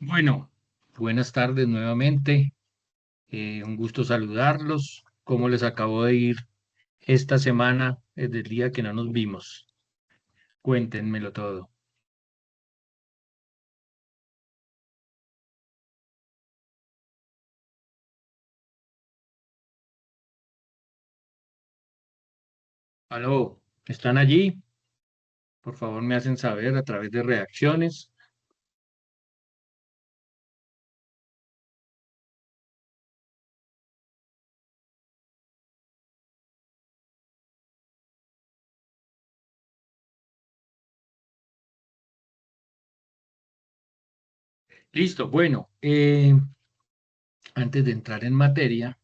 Bueno, buenas tardes nuevamente. Un gusto saludarlos. ¿Cómo les acabó de ir esta semana desde el día que no nos vimos? Cuéntenmelo todo. Aló, ¿están allí? Por favor, me hacen saber a través de reacciones. Listo, bueno, antes de entrar en materia,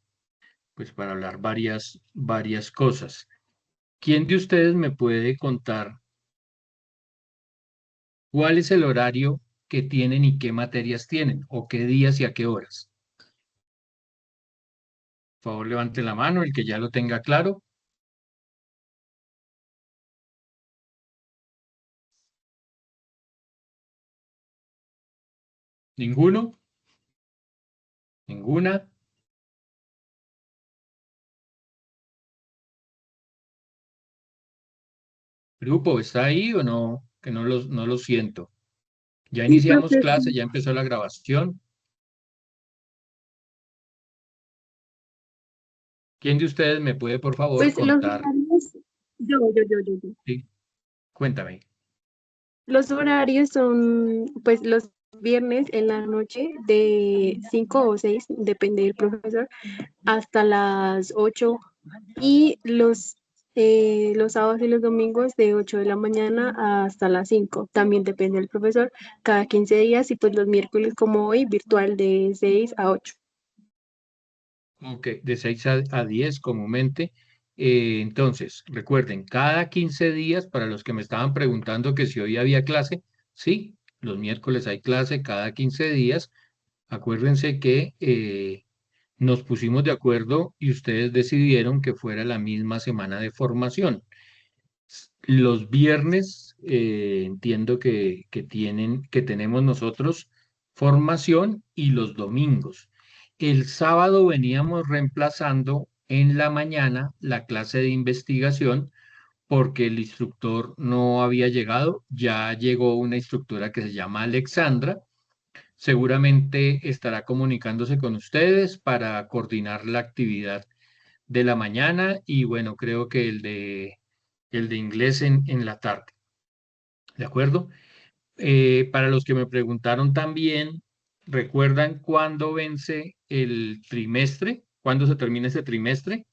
pues para hablar varias cosas. ¿Quién de ustedes me puede contar cuál es el horario que tienen y qué materias tienen, o qué días y a qué horas? Por favor, levante la mano, el que ya lo tenga claro. ¿Ninguno? ¿Ninguna? ¿Grupo está ahí o no? Que no lo siento. Ya Sí, iniciamos profesor. clase, ya empezó la grabación. ¿Quién de ustedes me puede, por favor, Pues los contar? horarios, yo. Sí, cuéntame. Los horarios son, pues, los viernes en la noche de 5 o 6, depende del profesor, hasta las 8 y los sábados y los domingos de 8 de la mañana hasta las 5. También depende del profesor, cada 15 días y pues los miércoles como hoy, virtual de 6 a 8. Ok, de 6 a 10 comúnmente. Entonces, recuerden, cada 15 días, para los que me estaban preguntando que si hoy había clase, sí, los miércoles hay clase cada 15 días. Acuérdense que nos pusimos de acuerdo y ustedes decidieron que fuera la misma semana de formación. Los viernes entiendo que tenemos nosotros formación y los domingos. El sábado veníamos reemplazando en la mañana la clase de investigación porque el instructor no había llegado. Ya llegó una instructora que se llama Alexandra. Seguramente estará comunicándose con ustedes para coordinar la actividad de la mañana y bueno, creo que el de inglés en la tarde. ¿De acuerdo? Para los que me preguntaron también, ¿recuerdan cuándo vence el trimestre? ¿Cuándo se termina ese trimestre?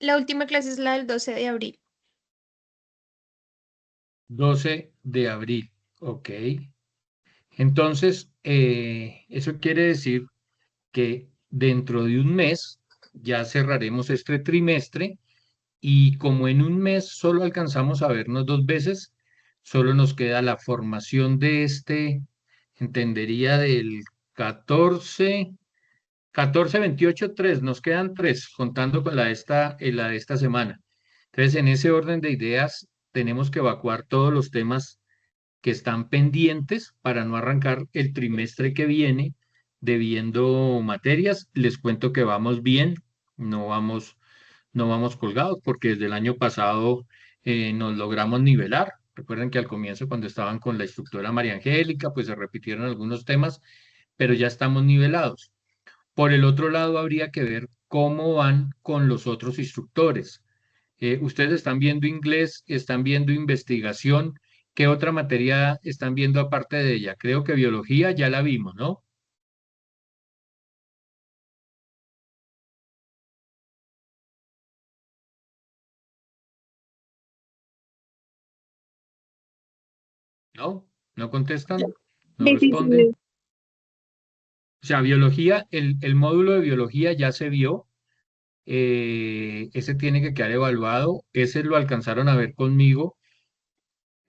La última clase es la del 12 de abril. 12 de abril. Ok. Entonces, eso quiere decir que dentro de un mes ya cerraremos este trimestre y como en un mes solo alcanzamos a vernos dos veces, solo nos queda la formación de entendería del 14, 14, 28, 3, nos quedan tres, contando con la de esta semana. Entonces, en ese orden de ideas, tenemos que evacuar todos los temas que están pendientes para no arrancar el trimestre que viene debiendo materias. Les cuento que vamos bien, no vamos, no vamos colgados, porque desde el año pasado nos logramos nivelar. Recuerden que al comienzo, cuando estaban con la instructora María Angélica, pues se repitieron algunos temas, pero ya estamos nivelados. Por el otro lado, habría que ver cómo van con los otros instructores. Ustedes están viendo inglés, están viendo investigación. ¿Qué otra materia están viendo aparte de ella? Creo que biología ya la vimos, ¿no? ¿No? ¿No contestan? ¿No Sí, sí, sí. responden? O sea, biología, el módulo de biología ya se vio. Ese tiene que quedar evaluado. Ese lo alcanzaron a ver conmigo.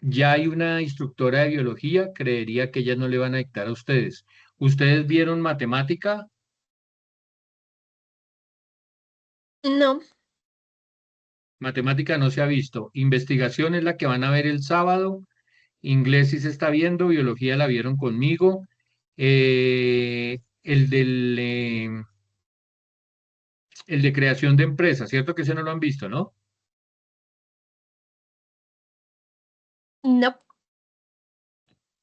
Ya hay una instructora de biología, creería que ellas no le van a dictar a ustedes. ¿Ustedes vieron matemática? No, Matemática no se ha visto. Investigación es la que van a ver el sábado. Inglés sí se está viendo. Biología la vieron conmigo. El de creación de empresas, ¿cierto que ese no lo han visto, no? No.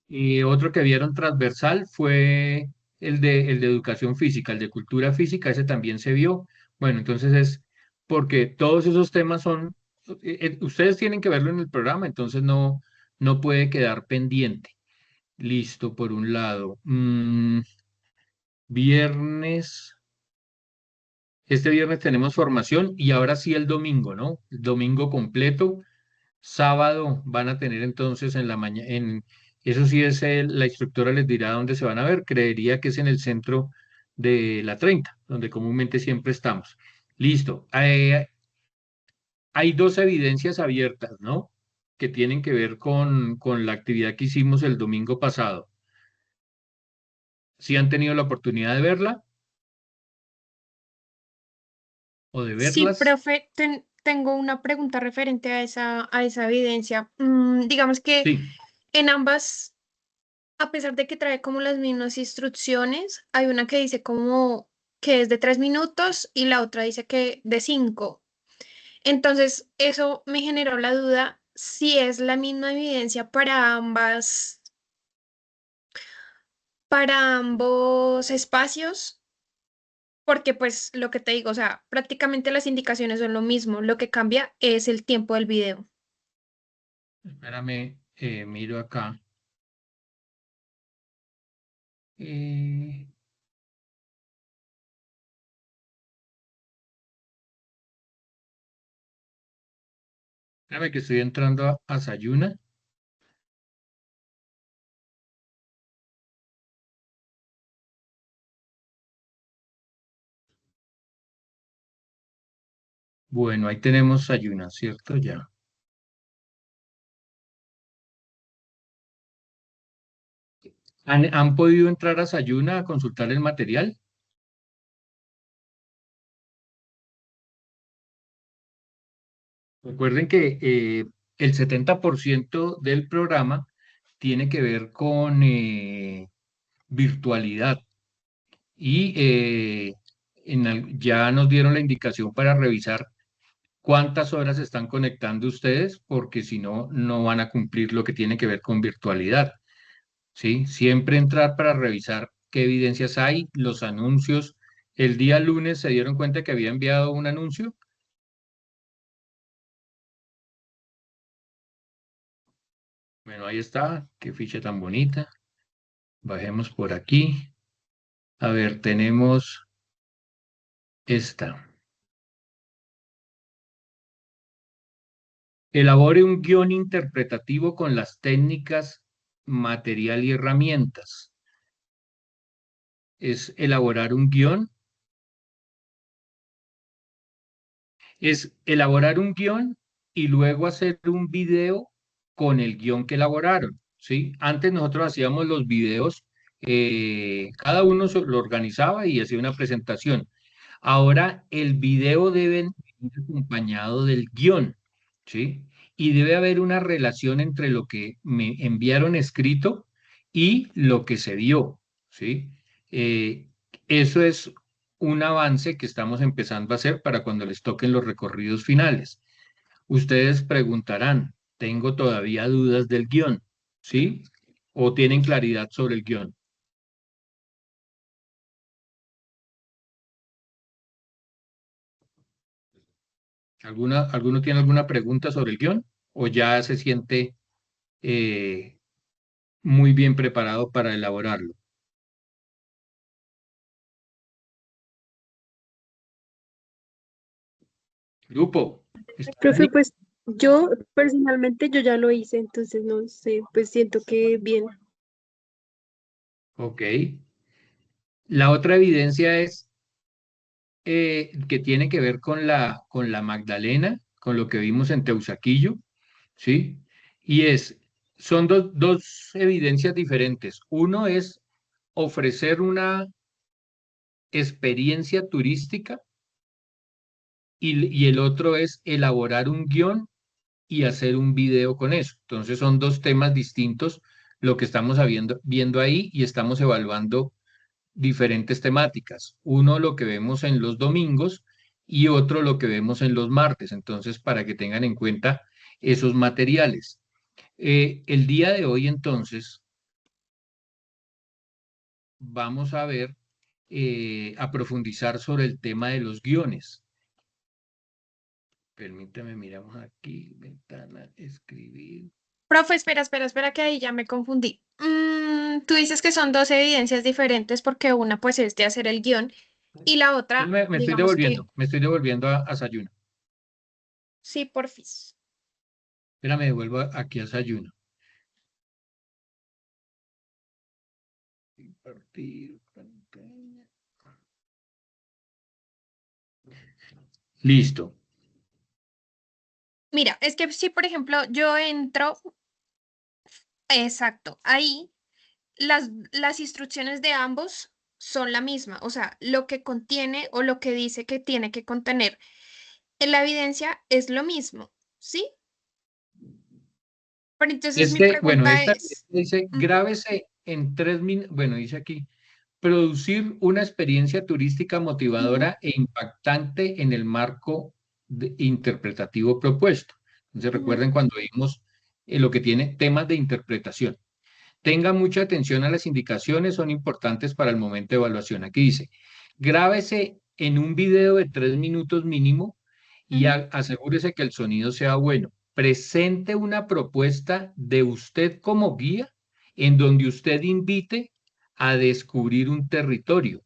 Y otro que vieron transversal fue el de educación física, el de cultura física, ese también se vio. Bueno, entonces es porque todos esos temas son, ustedes tienen que verlo en el programa, entonces no puede quedar pendiente. Listo, por un lado. Viernes, este viernes tenemos formación y ahora sí el domingo, ¿no? El domingo completo. Sábado van a tener entonces en la mañana, eso sí es la instructora les dirá dónde se van a ver, creería que es en el centro de la 30 donde comúnmente siempre estamos. Listo. Hay dos evidencias abiertas, ¿no? Que tienen que ver con la actividad que hicimos el domingo pasado. ¿Sí han tenido la oportunidad de verla o de Sí, verlas? profe, tengo una pregunta referente a esa evidencia. Digamos que Sí. en ambas, a pesar de que trae como las mismas instrucciones, hay una que dice como que es de 3 minutos y la otra dice que de 5. Entonces, eso me generó la duda si es la misma evidencia para ambos espacios, porque pues lo que te digo, o sea, prácticamente las indicaciones son lo mismo, lo que cambia es el tiempo del video. Espérame, miro acá. Eh, Espérame que estoy entrando a Sayuna. Bueno, ahí tenemos Sayuna, ¿cierto? Ya. ¿Han podido entrar a Sayuna a consultar el material? Recuerden que el 70% del programa tiene que ver con virtualidad y ya nos dieron la indicación para revisar cuántas horas están conectando ustedes, porque si no, no van a cumplir lo que tiene que ver con virtualidad. ¿Sí? Siempre entrar para revisar qué evidencias hay, los anuncios. El día lunes se dieron cuenta que había enviado un anuncio. Bueno, ahí está, qué ficha tan bonita. Bajemos por aquí. A ver, tenemos esta. Elabore un guión interpretativo con las técnicas, material y herramientas. Es elaborar un guión, y luego hacer un video con el guión que elaboraron, ¿sí? Antes nosotros hacíamos los videos, cada uno lo organizaba y hacía una presentación. Ahora el video debe ir acompañado del guión, ¿sí? Y debe haber una relación entre lo que me enviaron escrito y lo que se vio, ¿sí? Eh, Eso es un avance que estamos empezando a hacer para cuando les toquen los recorridos finales. Ustedes preguntarán, ¿tengo todavía dudas del guión? ¿Sí? ¿O tienen claridad sobre el guión? ¿Alguno tiene alguna pregunta sobre el guión? ¿O ya se siente eh, muy bien preparado para elaborarlo? Grupo, ¿están Profe, ahí? pues yo personalmente yo ya lo hice, entonces no sé, pues siento que bien. Ok. La otra evidencia es que tiene que ver con la Magdalena, con lo que vimos en Teusaquillo, ¿sí? Y son dos evidencias diferentes. Uno es ofrecer una experiencia turística y el otro es elaborar un guión y hacer un video con eso. Entonces son dos temas distintos lo que estamos viendo ahí y estamos evaluando diferentes temáticas. Uno lo que vemos en los domingos y otro lo que vemos en los martes. Entonces, para que tengan en cuenta esos materiales. El día de hoy, entonces, vamos a ver, a profundizar sobre el tema de los guiones. Permítame, miramos aquí, ventana, escribir. Profe, espera, que ahí ya me confundí. Tú dices que son dos evidencias diferentes porque una pues es de hacer el guión y la otra, digamos que Me estoy devolviendo a Sayuno. sí, porfis. Espera, me devuelvo aquí a Sayuno. Compartir pantalla. Listo. Mira, es que si por ejemplo yo entro, exacto, ahí las instrucciones de ambos son la misma, o sea, lo que contiene o lo que dice que tiene que contener en la evidencia es lo mismo, ¿sí? Pero entonces mi Bueno, pregunta esta es, dice, ujú, grábese en 3 minutos, bueno, dice aquí, producir una experiencia turística ujú, motivadora e impactante en el marco interpretativo propuesto. Entonces ujú, recuerden cuando vimos lo que tiene temas de interpretación. Tenga mucha atención a las indicaciones, son importantes para el momento de evaluación. Aquí dice, grábese en un video de 3 minutos mínimo y ujú. asegúrese que el sonido sea bueno. Presente una propuesta de usted como guía en donde usted invite a descubrir un territorio,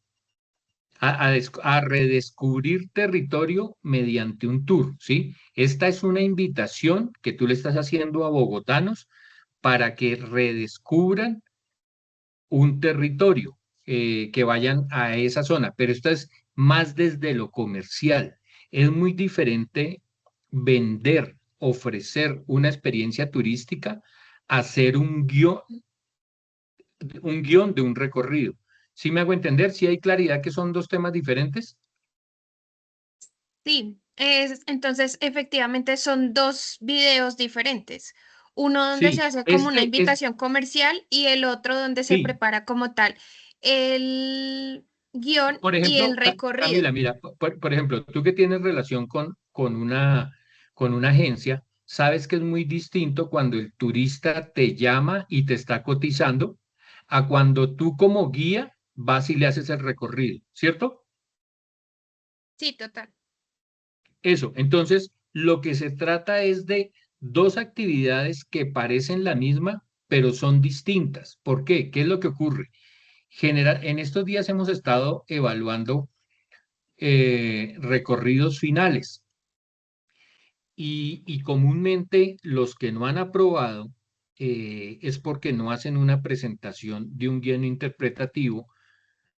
a redescubrir territorio mediante un tour, ¿sí? Esta es una invitación que tú le estás haciendo a bogotanos para que redescubran un territorio, que vayan a esa zona, pero esto es más desde lo comercial. Es muy diferente vender, ofrecer una experiencia turística, hacer un guión de un recorrido. ¿Sí me hago entender? ¿Sí hay claridad que son dos temas diferentes? Sí, entonces efectivamente son dos videos diferentes. Uno donde se Sí, hace como una invitación comercial y el otro donde se sí. prepara como tal el guión Por y el ejemplo, Camila, recorrido. mira, por ejemplo, tú que tienes relación con una agencia, sabes que es muy distinto cuando el turista te llama y te está cotizando a cuando tú como guía vas y le haces el recorrido, ¿cierto? Sí, total. Eso, entonces, lo que se trata es de dos actividades que parecen la misma, pero son distintas. ¿Por qué? ¿Qué es lo que ocurre? En estos días hemos estado evaluando recorridos finales. Y comúnmente los que no han aprobado, es porque no hacen una presentación de un guión interpretativo,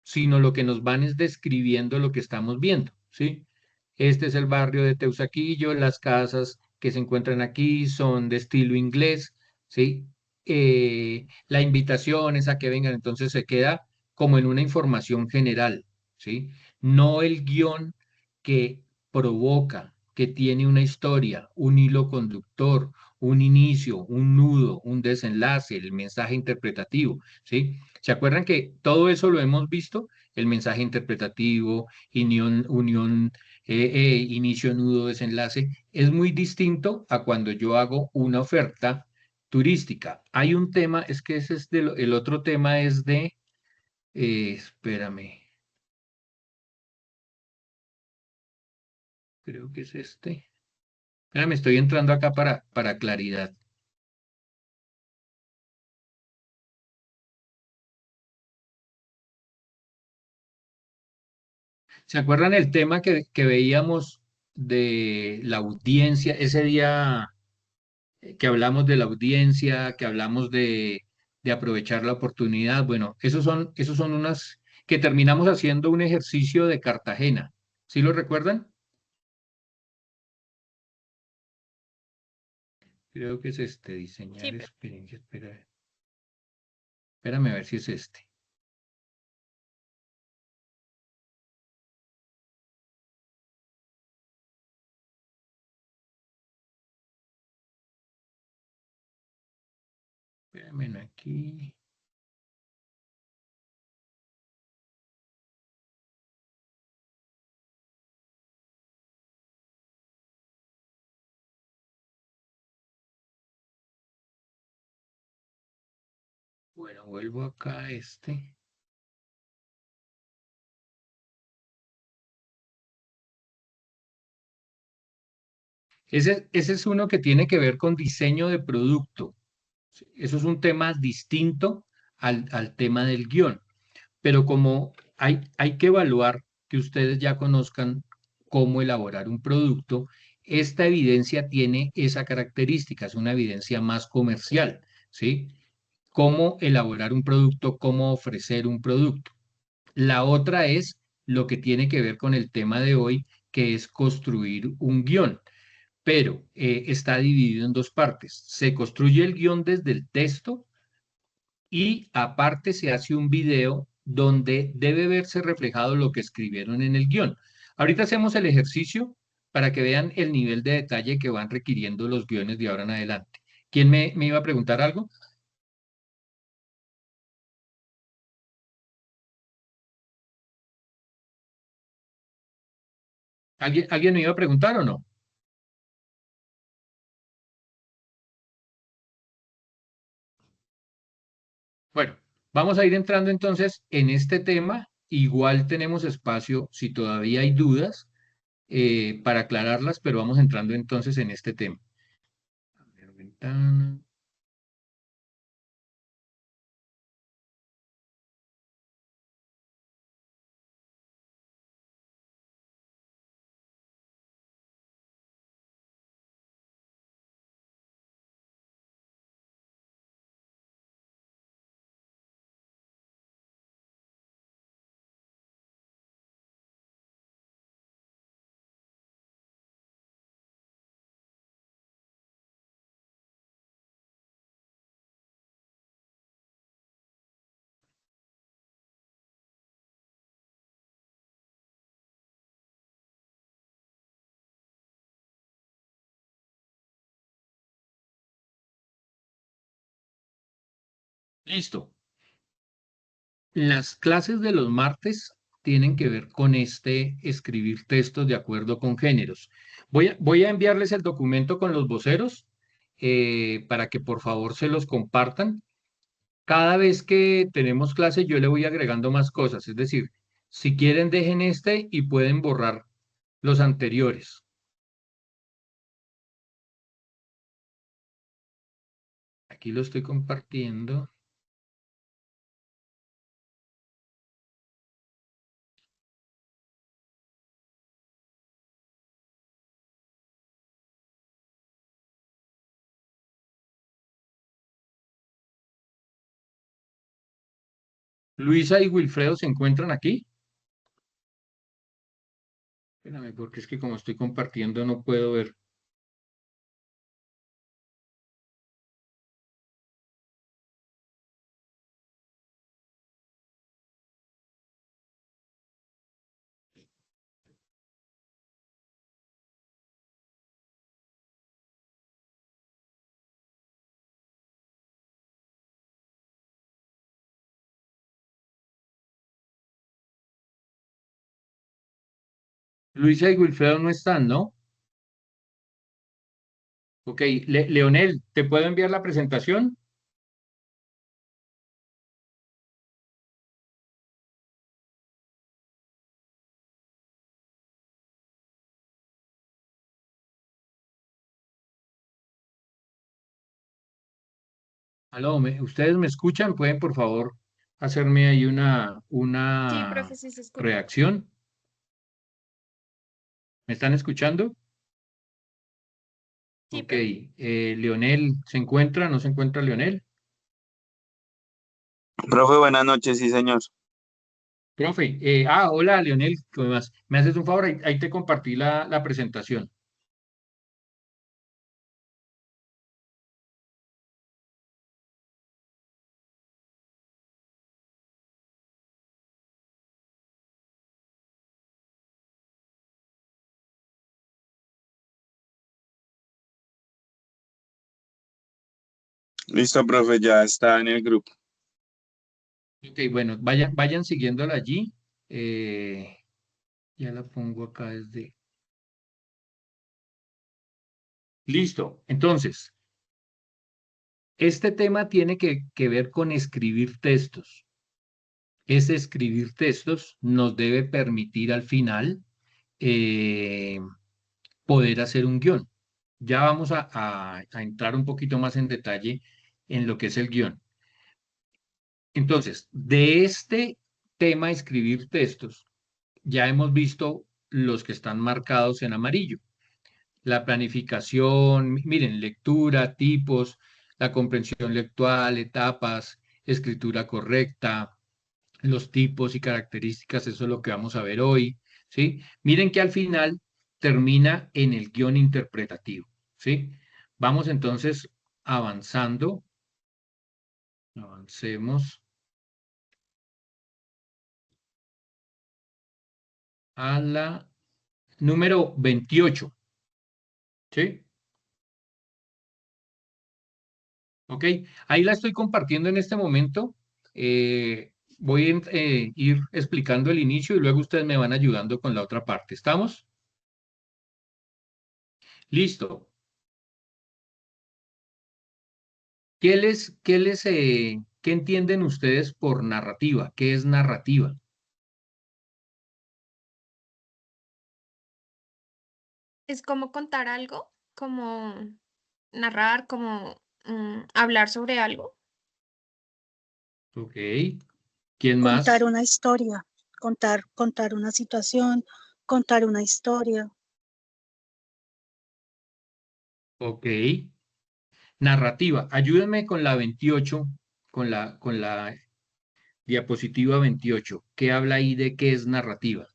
sino lo que nos van es describiendo lo que estamos viendo, ¿sí? Este es el barrio de Teusaquillo, las casas que se encuentran aquí son de estilo inglés, ¿sí? La invitación es a que vengan, entonces se queda como en una información general, ¿sí? No el guión que provoca, que tiene una historia, un hilo conductor, un inicio, un nudo, un desenlace, el mensaje interpretativo, ¿sí? ¿Se acuerdan que todo eso lo hemos visto? El mensaje interpretativo, unión, inicio, nudo, desenlace, es muy distinto a cuando yo hago una oferta turística. Hay un tema, es que ese es el otro tema es de, espérame, creo que es este. Espérame, estoy entrando acá para claridad. ¿Se acuerdan el tema que veíamos de la audiencia ese día, que hablamos de la audiencia, que hablamos de aprovechar la oportunidad? Bueno, esos son unas que terminamos haciendo un ejercicio de Cartagena. ¿Sí lo recuerdan? Creo que es este, Sí, diseñar experiencia. Espérame a ver si es este. Espérenme aquí. Bueno, vuelvo acá a este. Ese es uno que tiene que ver con diseño de producto. Eso es un tema distinto al tema del guión. Pero como hay que evaluar que ustedes ya conozcan cómo elaborar un producto, esta evidencia tiene esa característica, es una evidencia más comercial, ¿sí? Cómo elaborar un producto, cómo ofrecer un producto. La otra es lo que tiene que ver con el tema de hoy, que es construir un guión, pero está dividido en dos partes. Se construye el guión desde el texto y aparte se hace un video donde debe verse reflejado lo que escribieron en el guión. Ahorita hacemos el ejercicio para que vean el nivel de detalle que van requiriendo los guiones de ahora en adelante. ¿Quién me iba a preguntar algo? ¿Alguien me iba a preguntar o no? Bueno, vamos a ir entrando entonces en este tema. Igual tenemos espacio, si todavía hay dudas, para aclararlas, pero vamos entrando entonces en este tema. A ver, ventana. Listo. Las clases de los martes tienen que ver con este escribir textos de acuerdo con géneros. Voy a enviarles el documento con los voceros para que por favor se los compartan. Cada vez que tenemos clase yo le voy agregando más cosas, es decir, si quieren dejen este y pueden borrar los anteriores. Aquí lo estoy compartiendo. Luisa y Wilfredo se encuentran aquí. Espérame, porque es que como estoy compartiendo no puedo ver. Luisa y Wilfredo no están, ¿no? Ok, Leonel, ¿te puedo enviar la presentación? Aló, ¿ustedes me escuchan? ¿Pueden, por favor, hacerme ahí Sí, una profe, sí se escucha. reacción? ¿Me están escuchando? Sí, Ok, profe. Leonel, ¿se encuentra? ¿No se encuentra Leonel? Profe, buenas noches, sí, señor. Profe, hola Leonel, ¿cómo vas? ¿Me haces un favor? Ahí te compartí la presentación. Listo, profe, ya está en el grupo. Ok, bueno, vayan siguiéndola allí. Eh, ya la pongo acá desde... Listo. Entonces, este tema tiene que ver con escribir textos. Ese escribir textos nos debe permitir al final eh, poder hacer un guión. Ya vamos a entrar un poquito más en detalle en lo que es el guión. Entonces, de este tema escribir textos, ya hemos visto los que están marcados en amarillo. La planificación, miren, lectura, tipos, la comprensión lectual, etapas, escritura correcta, los tipos y características, eso es lo que vamos a ver hoy, ¿sí? Miren que al final termina en el guión interpretativo, ¿sí? Vamos entonces avanzando, avancemos a la número 28, ¿sí? ¿Ok? Ahí la estoy compartiendo en este momento. Voy a ir explicando el inicio y luego ustedes me van ayudando con la otra parte. ¿Estamos? Listo. ¿Qué entienden ustedes por narrativa? ¿Qué es narrativa? Es como contar algo, como narrar, como hablar sobre algo. Ok. ¿Quién Contar más? una historia, contar una situación, contar una historia. Ok. Narrativa. Ayúdenme con la 28, con la diapositiva 28. ¿Qué habla ahí de qué es narrativa?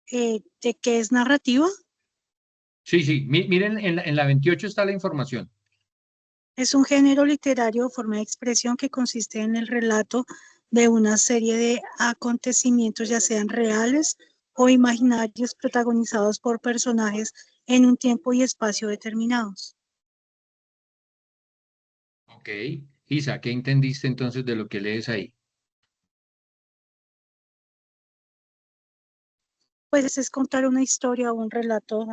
¿De qué es narrativa? Sí, sí. Miren, en la 28 está la información. Es un género literario o forma de expresión que consiste en el relato de una serie de acontecimientos, ya sean reales o imaginarios, protagonizados por personajes en un tiempo y espacio determinados. Ok. Isa, ¿qué entendiste entonces de lo que lees ahí? Pues es contar una historia o un relato,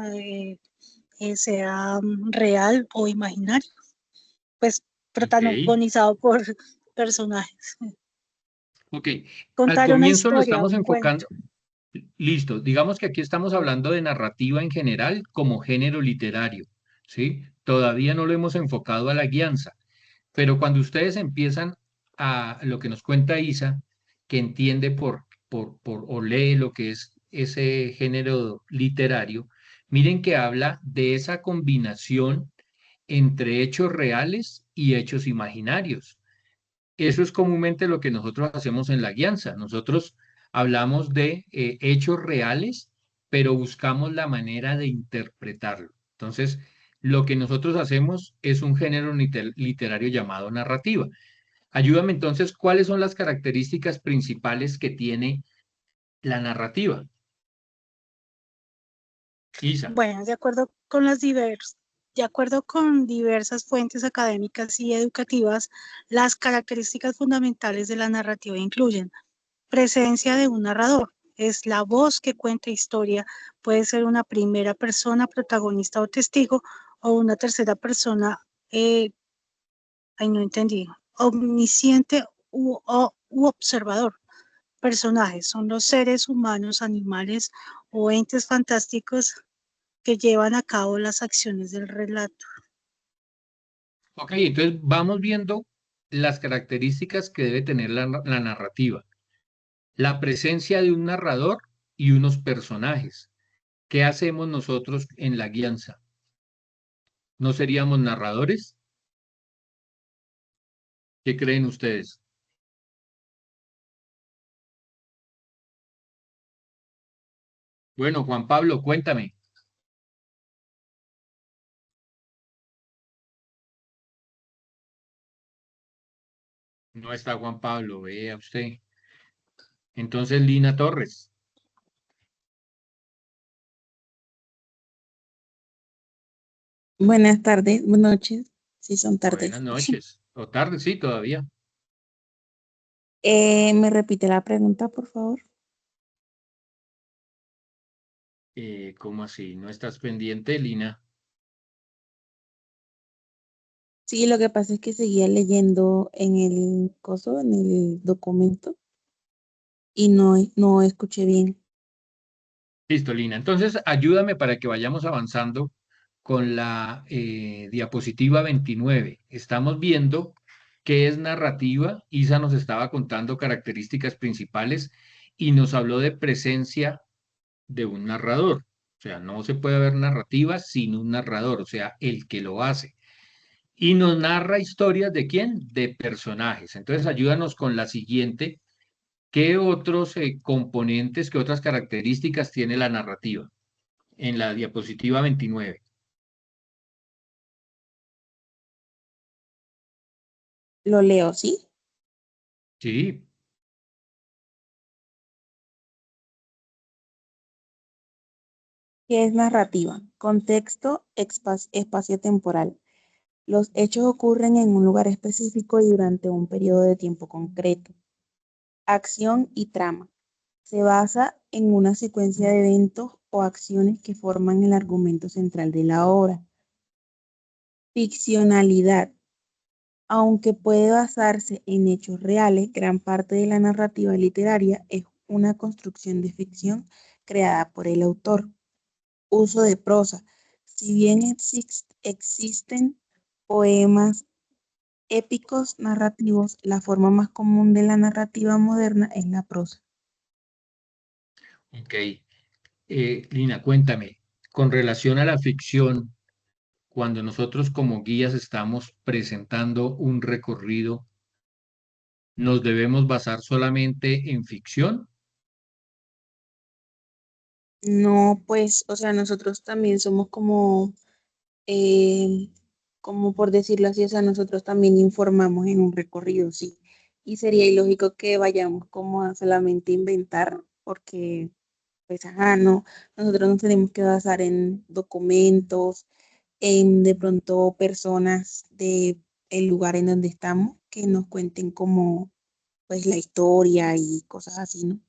sea real o imaginario, pues Ok. protagonizado por personajes. Ok. Al Contar una comienzo lo historia, estamos un enfocando. cuento. Listo. Digamos que aquí estamos hablando de narrativa en general como género literario, ¿sí? Todavía no lo hemos enfocado a la guianza, pero cuando ustedes empiezan a lo que nos cuenta Isa, que entiende o lee lo que es ese género literario, miren que habla de esa combinación entre hechos reales y hechos imaginarios. Eso es comúnmente lo que nosotros hacemos en la guianza. Nosotros hablamos de hechos reales, pero buscamos la manera de interpretarlo. Entonces, lo que nosotros hacemos es un género literario llamado narrativa. Ayúdame entonces, ¿cuáles son las características principales que tiene la narrativa? Isa. Bueno, de acuerdo con diversas fuentes académicas y educativas, las características fundamentales de la narrativa incluyen presencia de un narrador. Es la voz que cuenta historia, puede ser una primera persona, protagonista o testigo, o una tercera persona, no entendí, omnisciente u observador. Personajes son los seres humanos, animales o entes fantásticos que llevan a cabo las acciones del relato. Ok, entonces vamos viendo las características que debe tener la narrativa. La presencia de un narrador y unos personajes. ¿Qué hacemos nosotros en la guianza? ¿No seríamos narradores? ¿Qué creen ustedes? Bueno, Juan Pablo, cuéntame. No está Juan Pablo, vea usted. Entonces, Lina Torres. Buenas tardes, buenas noches, sí son Buenas tardes. noches. O tarde, sí, todavía. ¿Me repite la pregunta, por favor? ¿Cómo así? ¿No estás pendiente, Lina? Sí, lo que pasa es que seguía leyendo en el coso, en el documento, y no escuché bien. Listo, Lina. Entonces, ayúdame para que vayamos avanzando con la diapositiva 29. Estamos viendo qué es narrativa. Isa nos estaba contando características principales y nos habló de presencia de un narrador. O sea, no se puede haber narrativa sin un narrador, o sea, el que lo hace. Y nos narra historias de quién? De personajes. Entonces, ayúdanos con la siguiente. ¿Qué otros componentes, qué otras características tiene la narrativa? En la diapositiva 29. Lo leo, ¿sí? Sí, ¿Qué es narrativa? Contexto, espacio-temporal. Los hechos ocurren en un lugar específico y durante un periodo de tiempo concreto. Acción y trama. Se basa en una secuencia de eventos o acciones que forman el argumento central de la obra. Ficcionalidad. Aunque puede basarse en hechos reales, gran parte de la narrativa literaria es una construcción de ficción creada por el autor. Uso de prosa. Si bien existen poemas épicos narrativos, la forma más común de la narrativa moderna es la prosa. ok. Lina, cuéntame, con relación a la ficción, cuando nosotros como guías estamos presentando un recorrido, ¿nos debemos basar solamente en ficción? No, pues, o sea, nosotros también somos eh, como por decirlo así, o sea, nosotros también informamos en un recorrido, sí. Y sería ilógico que vayamos como a solamente inventar, porque, pues, ajá, no, nosotros nos tenemos que basar en documentos, en de pronto personas de el lugar en donde estamos, que nos cuenten como, pues, la historia y cosas así, ¿no?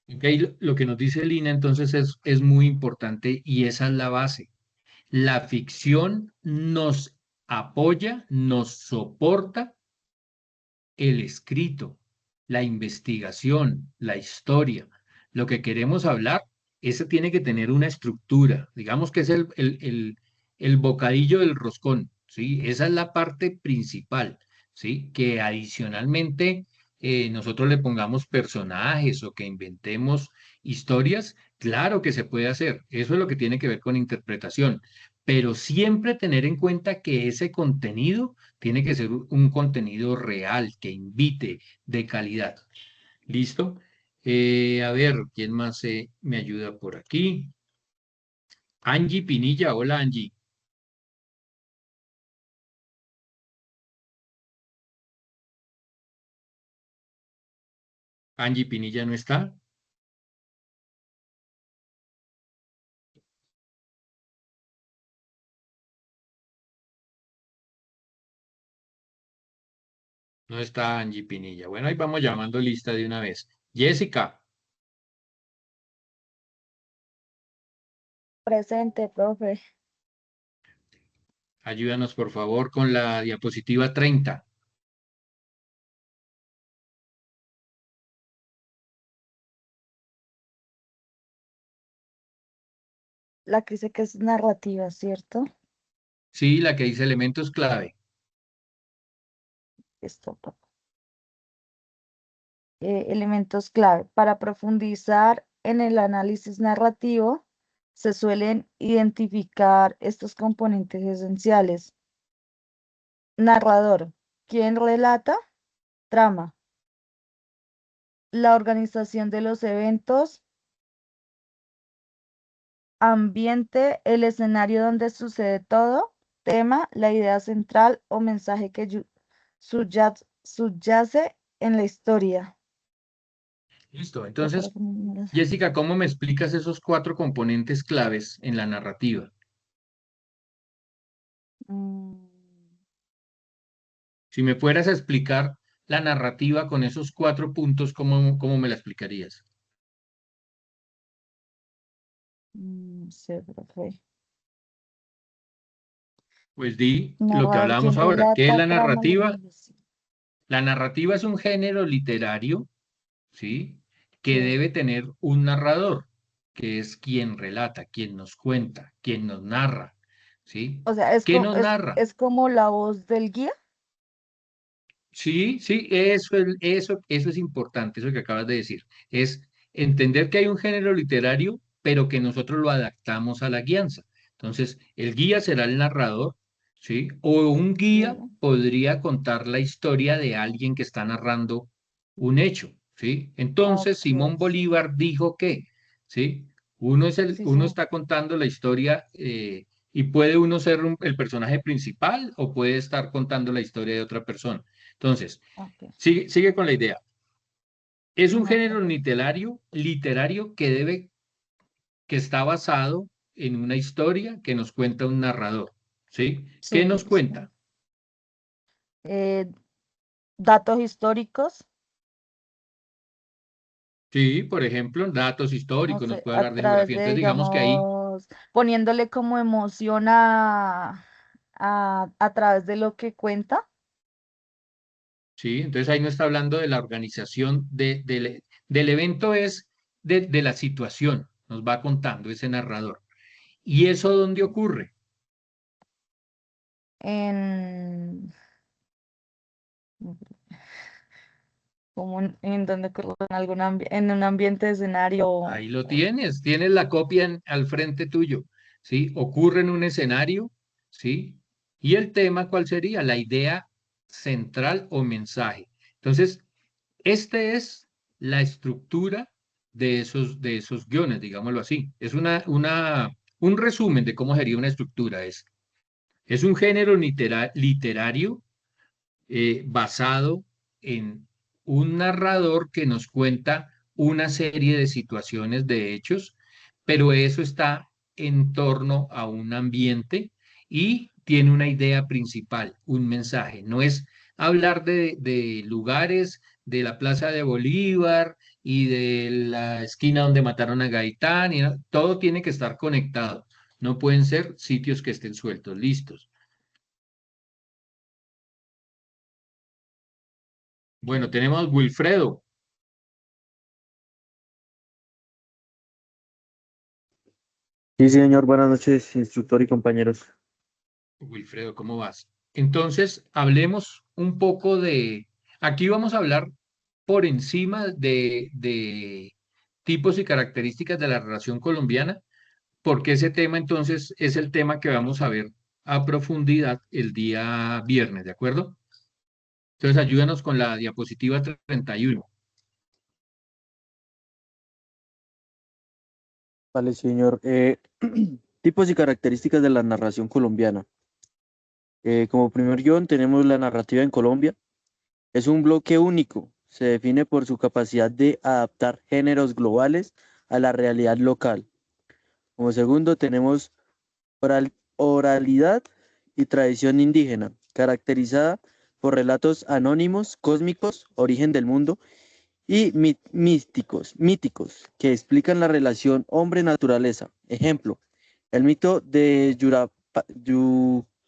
Ok, lo que nos dice Lina entonces es muy importante y esa es la base. La ficción nos apoya, nos soporta el escrito, la investigación, la historia. Lo que queremos hablar, ese tiene que tener una estructura, digamos que es el bocadillo del roscón, ¿sí? Esa es la parte principal, ¿sí? Que adicionalmente nosotros le pongamos personajes o que inventemos historias, claro que se puede hacer, eso es lo que tiene que ver con interpretación, pero siempre tener en cuenta que ese contenido tiene que ser un contenido real, que invite, de calidad. ¿Listo? A ver, ¿quién más me ayuda por aquí? Angie Pinilla, hola Angie. Angie Pinilla no está. No está Angie Pinilla. Bueno, ahí vamos llamando lista de una vez. Jessica, Presente, profe. ayúdanos por favor con la diapositiva 30. La que dice que es narrativa, ¿cierto? Sí, la que dice elementos clave. Esto. Elementos clave. Para profundizar en el análisis narrativo, se suelen identificar estos componentes esenciales. Narrador. ¿Quién relata? Trama. La organización de los eventos. Ambiente. El escenario donde sucede todo. Tema. La idea central o mensaje que subyace en la historia. Listo. Ya para Entonces, que no me mueras. Jessica, ¿cómo me explicas esos cuatro componentes claves en la narrativa? Mm, Si me fueras a explicar la narrativa con esos 4 puntos, ¿cómo me la explicarías? sí, profe. Pues di lo que Narrador, hablábamos quien ahora. ¿Qué es relata, la trama la narrativa? narración. La narrativa es un género literario, ¿sí? Que Sí. debe tener un narrador, que es quien relata, quien nos cuenta, quien nos narra, ¿sí? O sea, ¿Qué nos narra? es como la voz del guía. Sí, sí, eso es importante, eso que acabas de decir. Es entender que hay un género literario, pero que nosotros lo adaptamos a la guianza. Entonces, el guía será el narrador, ¿sí? O un guía Sí. podría contar la historia de alguien que está narrando un hecho, ¿sí? Entonces, Ok, Simón sí. Bolívar dijo que, ¿sí? Sí, sí. Uno está contando la historia y puede uno ser el personaje principal o puede estar contando la historia de otra persona. Entonces, Ok. sigue con la idea. Es un Ok, género literario que está basado en una historia que nos cuenta un narrador, ¿sí? ¿Qué sí, nos sí. cuenta? Eh, datos históricos, Sí, por ejemplo, datos no históricos, nos sé, puede a hablar de través geografía. de, Entonces, digamos que ahí, digamos, poniéndole como emoción a través de lo que cuenta. sí, entonces ahí no está hablando de la organización del evento, es de la situación, nos va contando ese narrador. ¿Y eso dónde ocurre? En, como en donde ocurre en en un ambiente de escenario. Ahí lo tienes la copia al frente tuyo, ¿sí? Ocurre en un escenario, ¿sí? ¿Y el tema cuál sería? La idea central o mensaje. Entonces, esta es la estructura de esos guiones, digámoslo así. Es un resumen de cómo sería una estructura. Es un género literario basado en un narrador que nos cuenta una serie de situaciones, de hechos, pero eso está en torno a un ambiente y tiene una idea principal, un mensaje. No es hablar de lugares, de la Plaza de Bolívar y de la esquina donde mataron a Gaitán, todo tiene que estar conectado. No pueden ser sitios que estén sueltos, listos. Bueno, tenemos Wilfredo. Sí, señor, buenas noches, instructor y compañeros. Wilfredo, ¿cómo vas? Entonces, hablemos un poco aquí vamos a hablar por encima de tipos y características de la relación colombiana, porque ese tema entonces es el tema que vamos a ver a profundidad el día viernes, ¿de acuerdo? Entonces, ayúdanos con la diapositiva 31. Vale, señor. Tipos y características de la narración colombiana. Como primer guión tenemos la narrativa en Colombia. Es un bloque único. Se define por su capacidad de adaptar géneros globales a la realidad local. Como segundo tenemos oralidad y tradición indígena, caracterizada por relatos anónimos, cósmicos, origen del mundo y míticos, que explican la relación hombre-naturaleza. Ejemplo, el mito de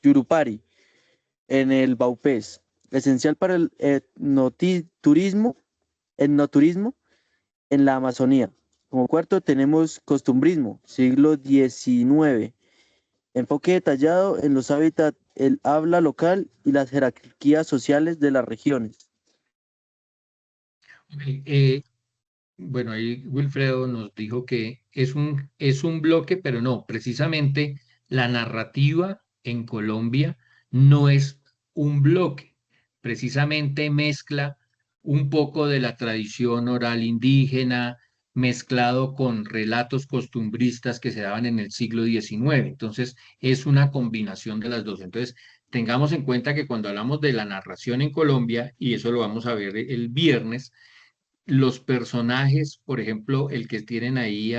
Yurupari en el Baupés, esencial para el etnoturismo en la Amazonía. Como cuarto tenemos costumbrismo, siglo XIX, enfoque detallado en los hábitats, el habla local y las jerarquías sociales de las regiones. Ok, bueno, ahí Wilfredo nos dijo que es un bloque, pero no, precisamente la narrativa en Colombia no es un bloque, precisamente mezcla un poco de la tradición oral indígena mezclado con relatos costumbristas que se daban en el siglo XIX. Entonces, es una combinación de las dos. Entonces, tengamos en cuenta que cuando hablamos de la narración en Colombia, y eso lo vamos a ver el viernes, los personajes, por ejemplo, el que tienen ahí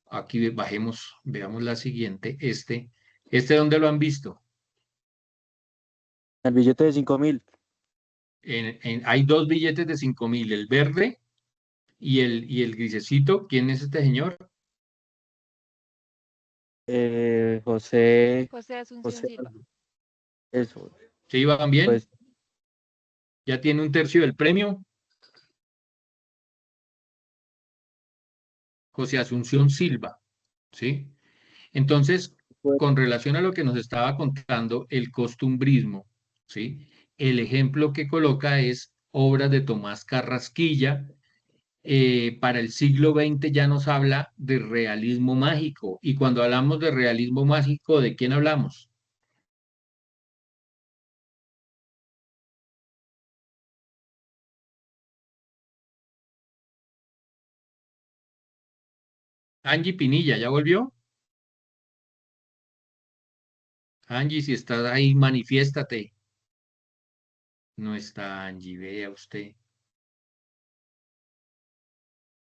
aquí bajemos, veamos la siguiente, ¿dónde lo han visto? El billete de 5.000. Hay dos billetes de 5.000, el verde y el grisecito. ¿Quién es este señor? José, José Asunción José, Silva. eso, ¿Sí van bien? pues, ¿Ya tiene un tercio del premio? José Asunción Silva, ¿sí? Entonces, pues, con relación a lo que nos estaba contando, el costumbrismo, ¿sí? El ejemplo que coloca es obras de Tomás Carrasquilla. Para el siglo XX ya nos habla de realismo mágico. Y cuando hablamos de realismo mágico, ¿de quién hablamos? Angie Pinilla, ¿ya volvió? Angie, si estás ahí, manifiéstate. No está Angie, vea usted.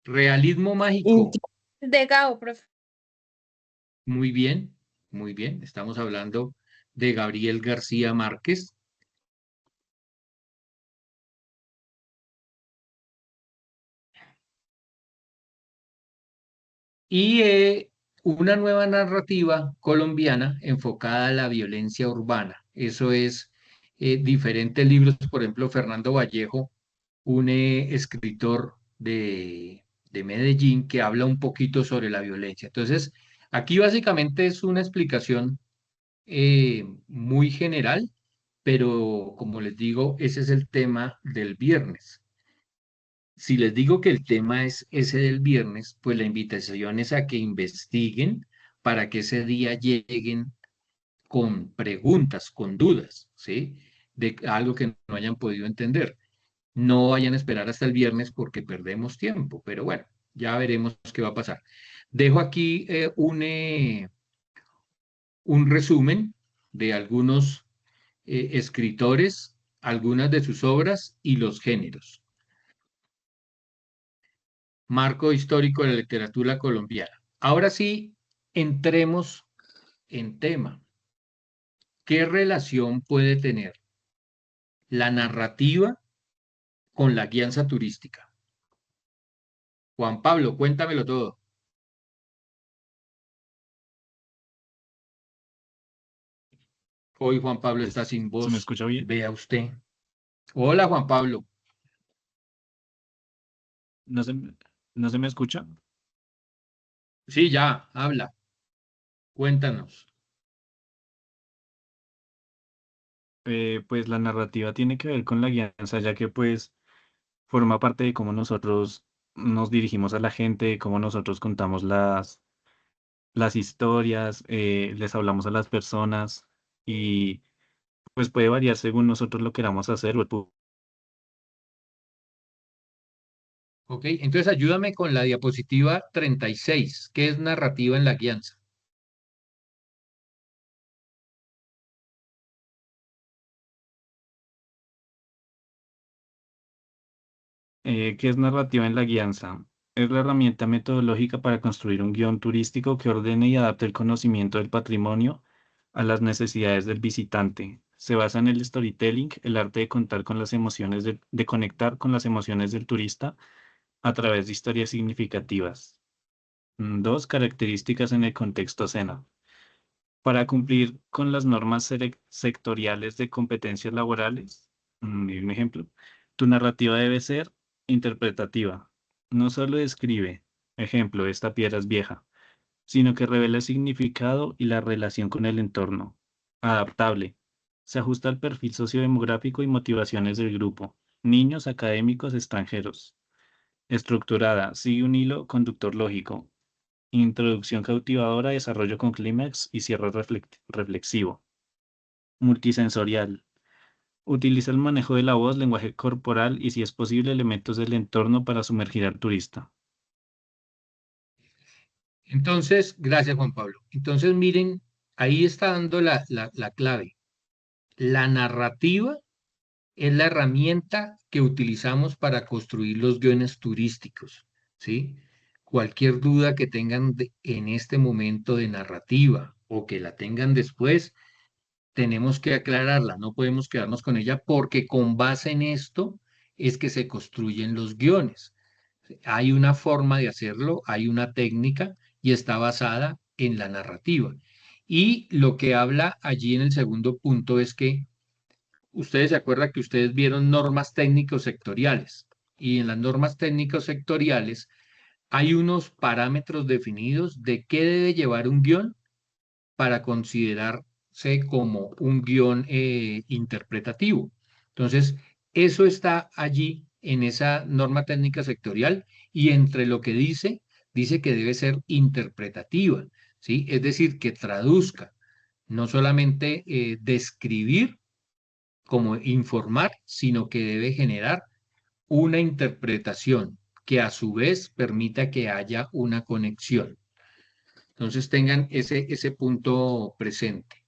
Realismo mágico. De Gao, profe. Muy bien, muy bien. Estamos hablando de Gabriel García Márquez. Y una nueva narrativa colombiana enfocada a la violencia urbana. Eso es diferentes libros, por ejemplo, Fernando Vallejo, un escritor de Medellín que habla un poquito sobre la violencia. Entonces, aquí básicamente es una explicación muy general, pero como les digo, ese es el tema del viernes. Si les digo que el tema es ese del viernes, pues la invitación es a que investiguen para que ese día lleguen con preguntas, con dudas, ¿sí? De algo que no hayan podido entender. No vayan a esperar hasta el viernes porque perdemos tiempo, pero bueno, ya veremos qué va a pasar. Dejo aquí un resumen de algunos escritores, algunas de sus obras y los géneros. Marco histórico de la literatura colombiana. Ahora sí, entremos en tema. ¿Qué relación puede tener la narrativa con la guianza turística? Juan Pablo, cuéntamelo todo. Hoy Juan Pablo está sin ¿Se me voz. escucha bien? Vea usted. Hola Juan Pablo. ¿No se, no se me escucha? Sí, ya, habla. Cuéntanos. Pues la narrativa tiene que ver con la guianza, ya que pues forma parte de cómo nosotros nos dirigimos a la gente, cómo nosotros contamos las historias, les hablamos a las personas y pues puede variar según nosotros lo queramos hacer o Ok, entonces ayúdame con la diapositiva 36. ¿Qué es narrativa en la guianza? ¿qué es narrativa en la guianza? Es la herramienta metodológica para construir un guión turístico que ordene y adapte el conocimiento del patrimonio a las necesidades del visitante. Se basa en el storytelling, el arte de contar con las emociones de conectar con las emociones del turista a través de historias significativas. Dos, características en el contexto escena. Para cumplir con las normas sectoriales de competencias laborales, un ejemplo, tu narrativa debe ser interpretativa. No solo describe, ejemplo, esta piedra es vieja, sino que revela el significado y la relación con el entorno. Adaptable. Se ajusta al perfil sociodemográfico y motivaciones del grupo. Niños, académicos, extranjeros. Estructurada. Sigue un hilo conductor lógico. Introducción cautivadora, desarrollo con clímax y cierre reflexivo. Multisensorial. Utiliza el manejo de la voz, lenguaje corporal y, si es posible, elementos del entorno para sumergir al turista. Entonces, gracias Juan Pablo. Entonces, miren, ahí está dando la clave. La narrativa es la herramienta que utilizamos para construir los guiones turísticos, ¿sí? Cualquier duda que tengan en este momento de narrativa o que la tengan después, tenemos que aclararla, no podemos quedarnos con ella porque con base en esto es que se construyen los guiones. Hay una forma de hacerlo, hay una técnica y está basada en la narrativa. Y lo que habla allí en el segundo punto es que ustedes se acuerdan que ustedes vieron normas técnicos sectoriales y en las normas técnicos sectoriales hay unos parámetros definidos de qué debe llevar un guión para considerarse como un guión interpretativo. Entonces, eso está allí en esa norma técnica sectorial y entre lo que dice, dice que debe ser interpretativa, ¿sí? Es decir, que traduzca, no solamente describir como informar, sino que debe generar una interpretación que a su vez permita que haya una conexión. Entonces tengan ese punto presente.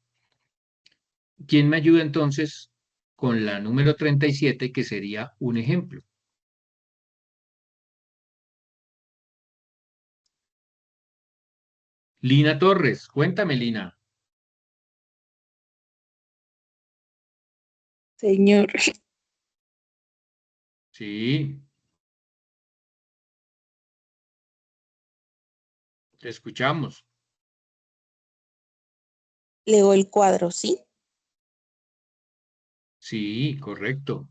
¿Quién me ayuda entonces con la número 37, que sería un ejemplo? Lina Torres, cuéntame, Lina. Señor, Sí, te escuchamos. leo el cuadro, ¿sí? Sí, correcto.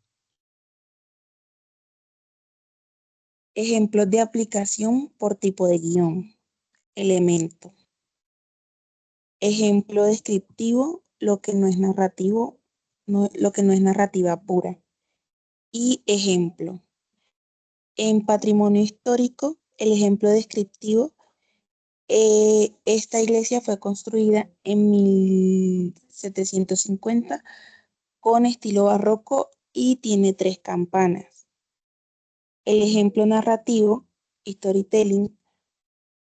Ejemplos de aplicación por tipo de guión. Elemento. Ejemplo descriptivo, lo que no es narrativo, lo que no es narrativa pura. Y ejemplo. En patrimonio histórico, el ejemplo descriptivo, esta iglesia fue construida en 1750 con estilo barroco y tiene 3 campanas. El ejemplo narrativo, storytelling,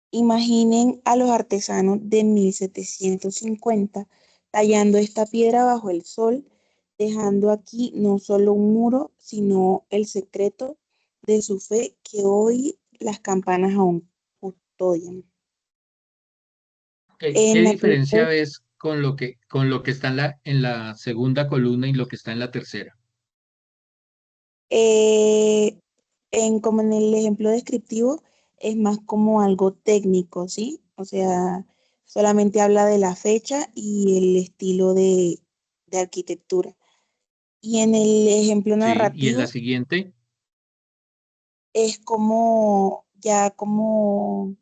imaginen a los artesanos de 1750 tallando esta piedra bajo el sol, dejando aquí no solo un muro, sino el secreto de su fe que hoy las campanas aún custodian. ¿Qué En diferencia naturaleza, ves con lo que está en la segunda columna y lo que está en la tercera? eh, como en el ejemplo descriptivo, es más como algo técnico, ¿sí? O sea, solamente habla de la fecha y el estilo de arquitectura. Y en el ejemplo Sí, y en la narrativo siguiente, es como, ya como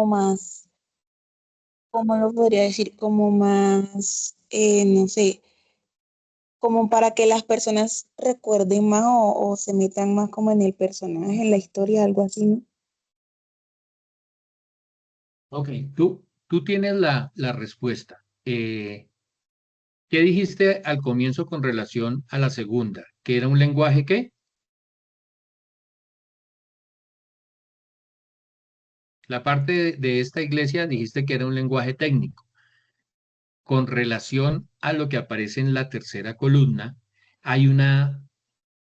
más, ¿cómo lo podría decir? Como más, no sé, como para que las personas recuerden más o se metan más como en el personaje, en la historia, algo así, ¿no? ok, tú tienes la respuesta. ¿Qué dijiste al comienzo con relación a la segunda? ¿Que era un lenguaje qué? La parte de esta iglesia dijiste que era un lenguaje técnico. Con relación a lo que aparece en la tercera columna, hay una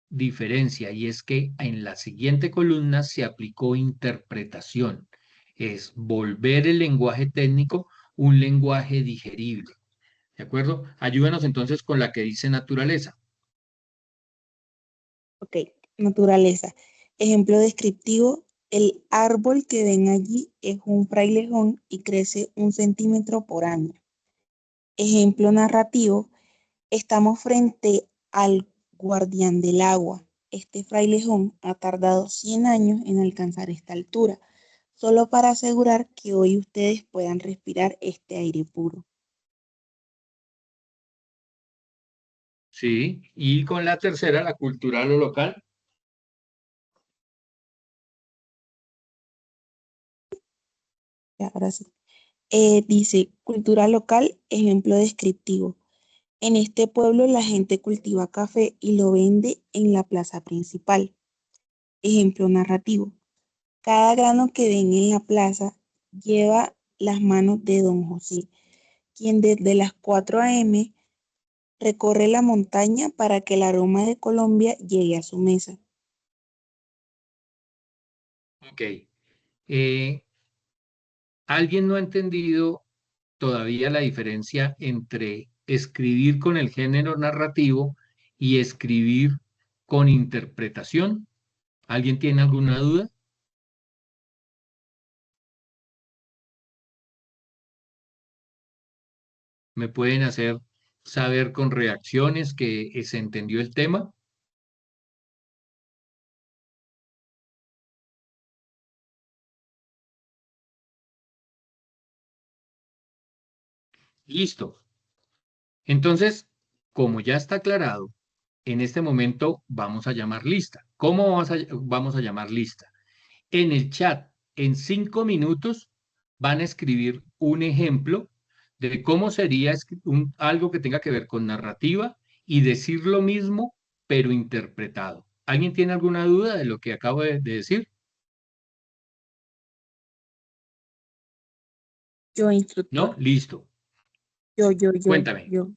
diferencia y es que en la siguiente columna se aplicó interpretación. Es volver el lenguaje técnico un lenguaje digerible. ¿De acuerdo? Ayúdanos entonces con la que dice naturaleza. Ok, naturaleza. Ejemplo descriptivo, el árbol que ven allí es un frailejón y crece 1 centímetro por año. Ejemplo narrativo, estamos frente al guardián del agua. Este frailejón ha tardado 100 años en alcanzar esta altura, solo para asegurar que hoy ustedes puedan respirar este aire puro. Sí, y con la tercera, la cultural o local. Ya, ahora sí. Dice, cultura local, ejemplo descriptivo. En este pueblo la gente cultiva café y lo vende en la plaza principal. Ejemplo narrativo. Cada grano que ven en la plaza lleva las manos de don José, quien desde las 4 a.m. recorre la montaña para que el aroma de Colombia llegue a su mesa. Ok. ¿Alguien no ha entendido todavía la diferencia entre escribir con el género narrativo y escribir con interpretación. ¿Alguien tiene alguna duda? ¿Me pueden hacer saber con reacciones que se entendió el tema? Listo. Entonces, como ya está aclarado, en este momento vamos a llamar lista. ¿Cómo vamos a llamar lista? En el chat, en 5 minutos, van a escribir un ejemplo de cómo sería algo que tenga que ver con narrativa y decir lo mismo, pero interpretado. ¿Alguien tiene alguna duda de lo que acabo de decir? Yo, ¿No? instructor. Listo. Cuéntame. Yo.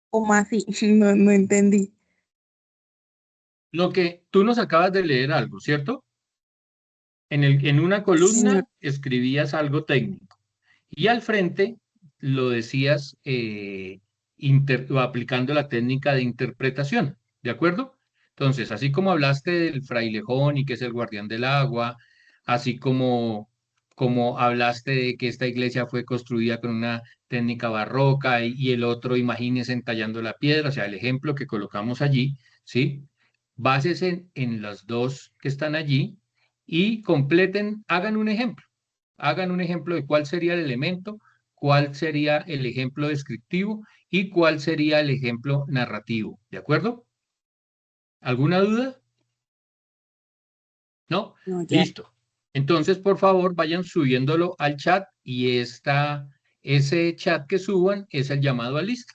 ¿Cómo así? No entendí. Lo que tú nos acabas de leer algo, ¿cierto? En una Sí, señor. columna escribías algo técnico y al frente lo decías o aplicando la técnica de interpretación, ¿de acuerdo? Entonces, así como hablaste del frailejón y que es el guardián del agua, así como hablaste de que esta iglesia fue construida con una técnica barroca y el otro, imagínese entallando la piedra, o sea, el ejemplo que colocamos allí, ¿sí? Bases en las dos que están allí y completen, hagan un ejemplo de cuál sería el elemento, cuál sería el ejemplo descriptivo y cuál sería el ejemplo narrativo, ¿de acuerdo? ¿Alguna duda? ¿No? No, ya. Listo. Entonces, por favor, vayan subiéndolo al chat y ese chat que suban es el llamado a lista.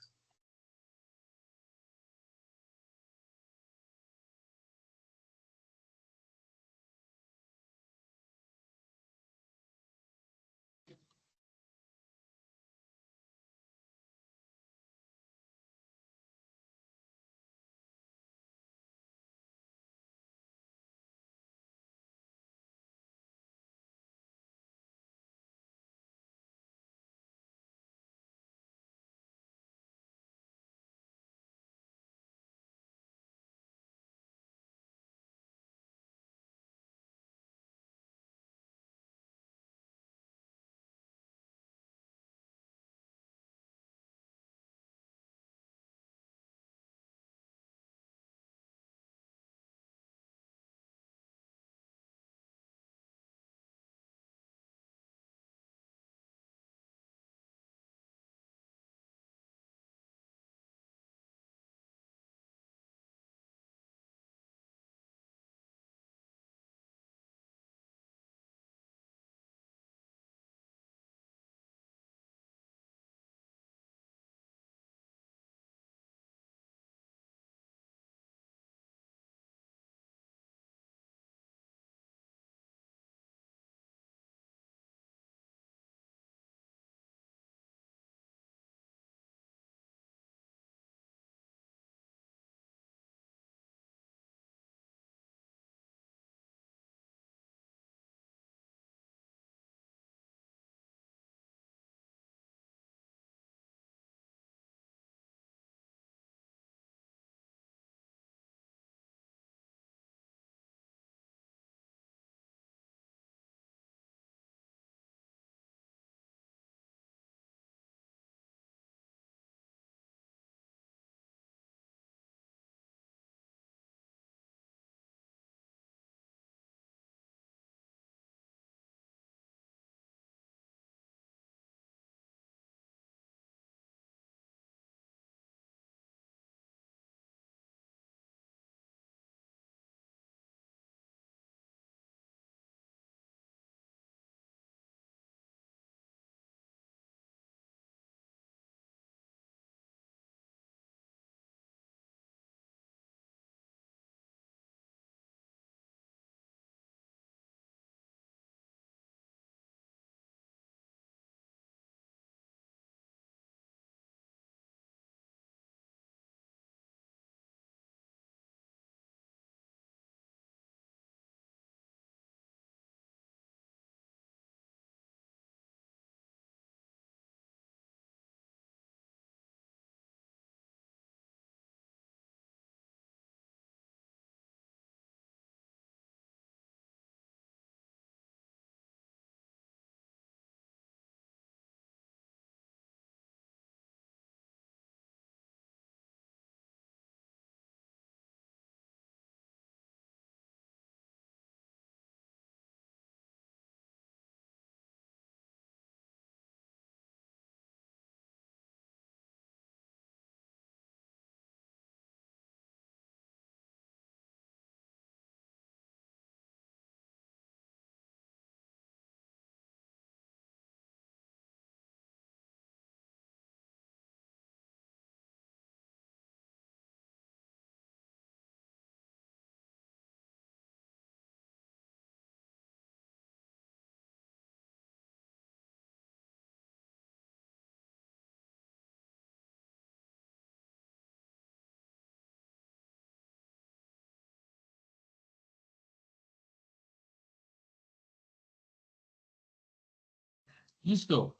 Listo.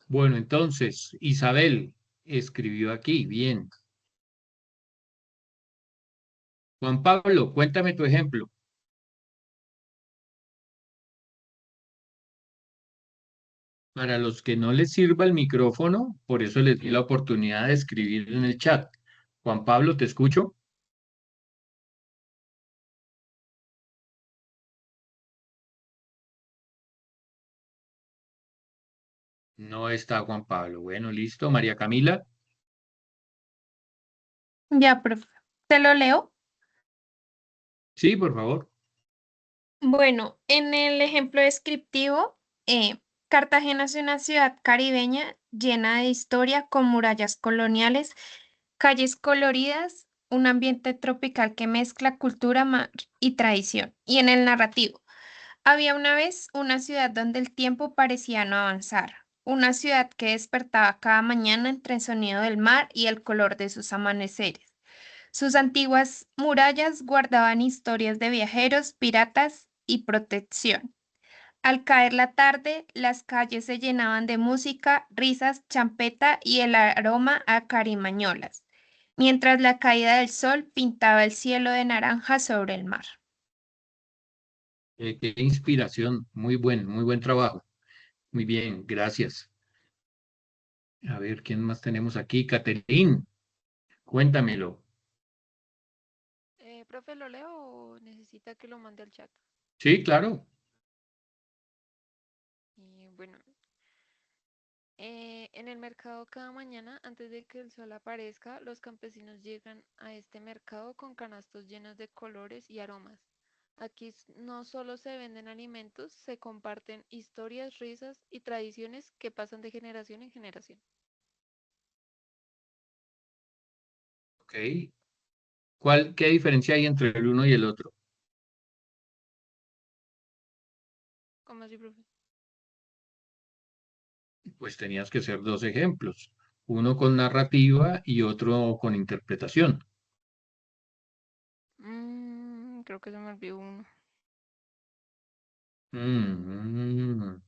Bueno, entonces, Isabel escribió aquí, bien. Juan Pablo, cuéntame tu ejemplo. Para los que no les sirva el micrófono, por eso les di la oportunidad de escribir en el chat. Juan Pablo, ¿te escucho? No está Juan Pablo. Bueno, listo. María Camila. Ya, profe. ¿Te lo leo? Sí, por favor. Bueno, en el ejemplo descriptivo, Cartagena es una ciudad caribeña llena de historia con murallas coloniales, calles coloridas, un ambiente tropical que mezcla cultura y tradición. Y en el narrativo, había una vez una ciudad donde el tiempo parecía no avanzar, una ciudad que despertaba cada mañana entre el sonido del mar y el color de sus amaneceres. Sus antiguas murallas guardaban historias de viajeros, piratas y protección. Al caer la tarde, las calles se llenaban de música, risas, champeta y el aroma a carimañolas, mientras la caída del sol pintaba el cielo de naranja sobre el mar. Qué inspiración. Muy buen trabajo. Muy bien, gracias. A ver, ¿quién más tenemos aquí? Caterín, cuéntamelo. Profe, ¿lo leo o necesita que lo mande al chat? Sí, claro. Y bueno, en el mercado cada mañana, antes de que el sol aparezca, los campesinos llegan a este mercado con canastos llenos de colores y aromas. Aquí no solo se venden alimentos, se comparten historias, risas y tradiciones que pasan de generación en generación. Ok. ¿Qué diferencia hay entre el uno y el otro? ¿Cómo así, profe? Pues tenías que ser dos ejemplos, uno con narrativa y otro con interpretación. Creo que se me olvidó uno. Mm,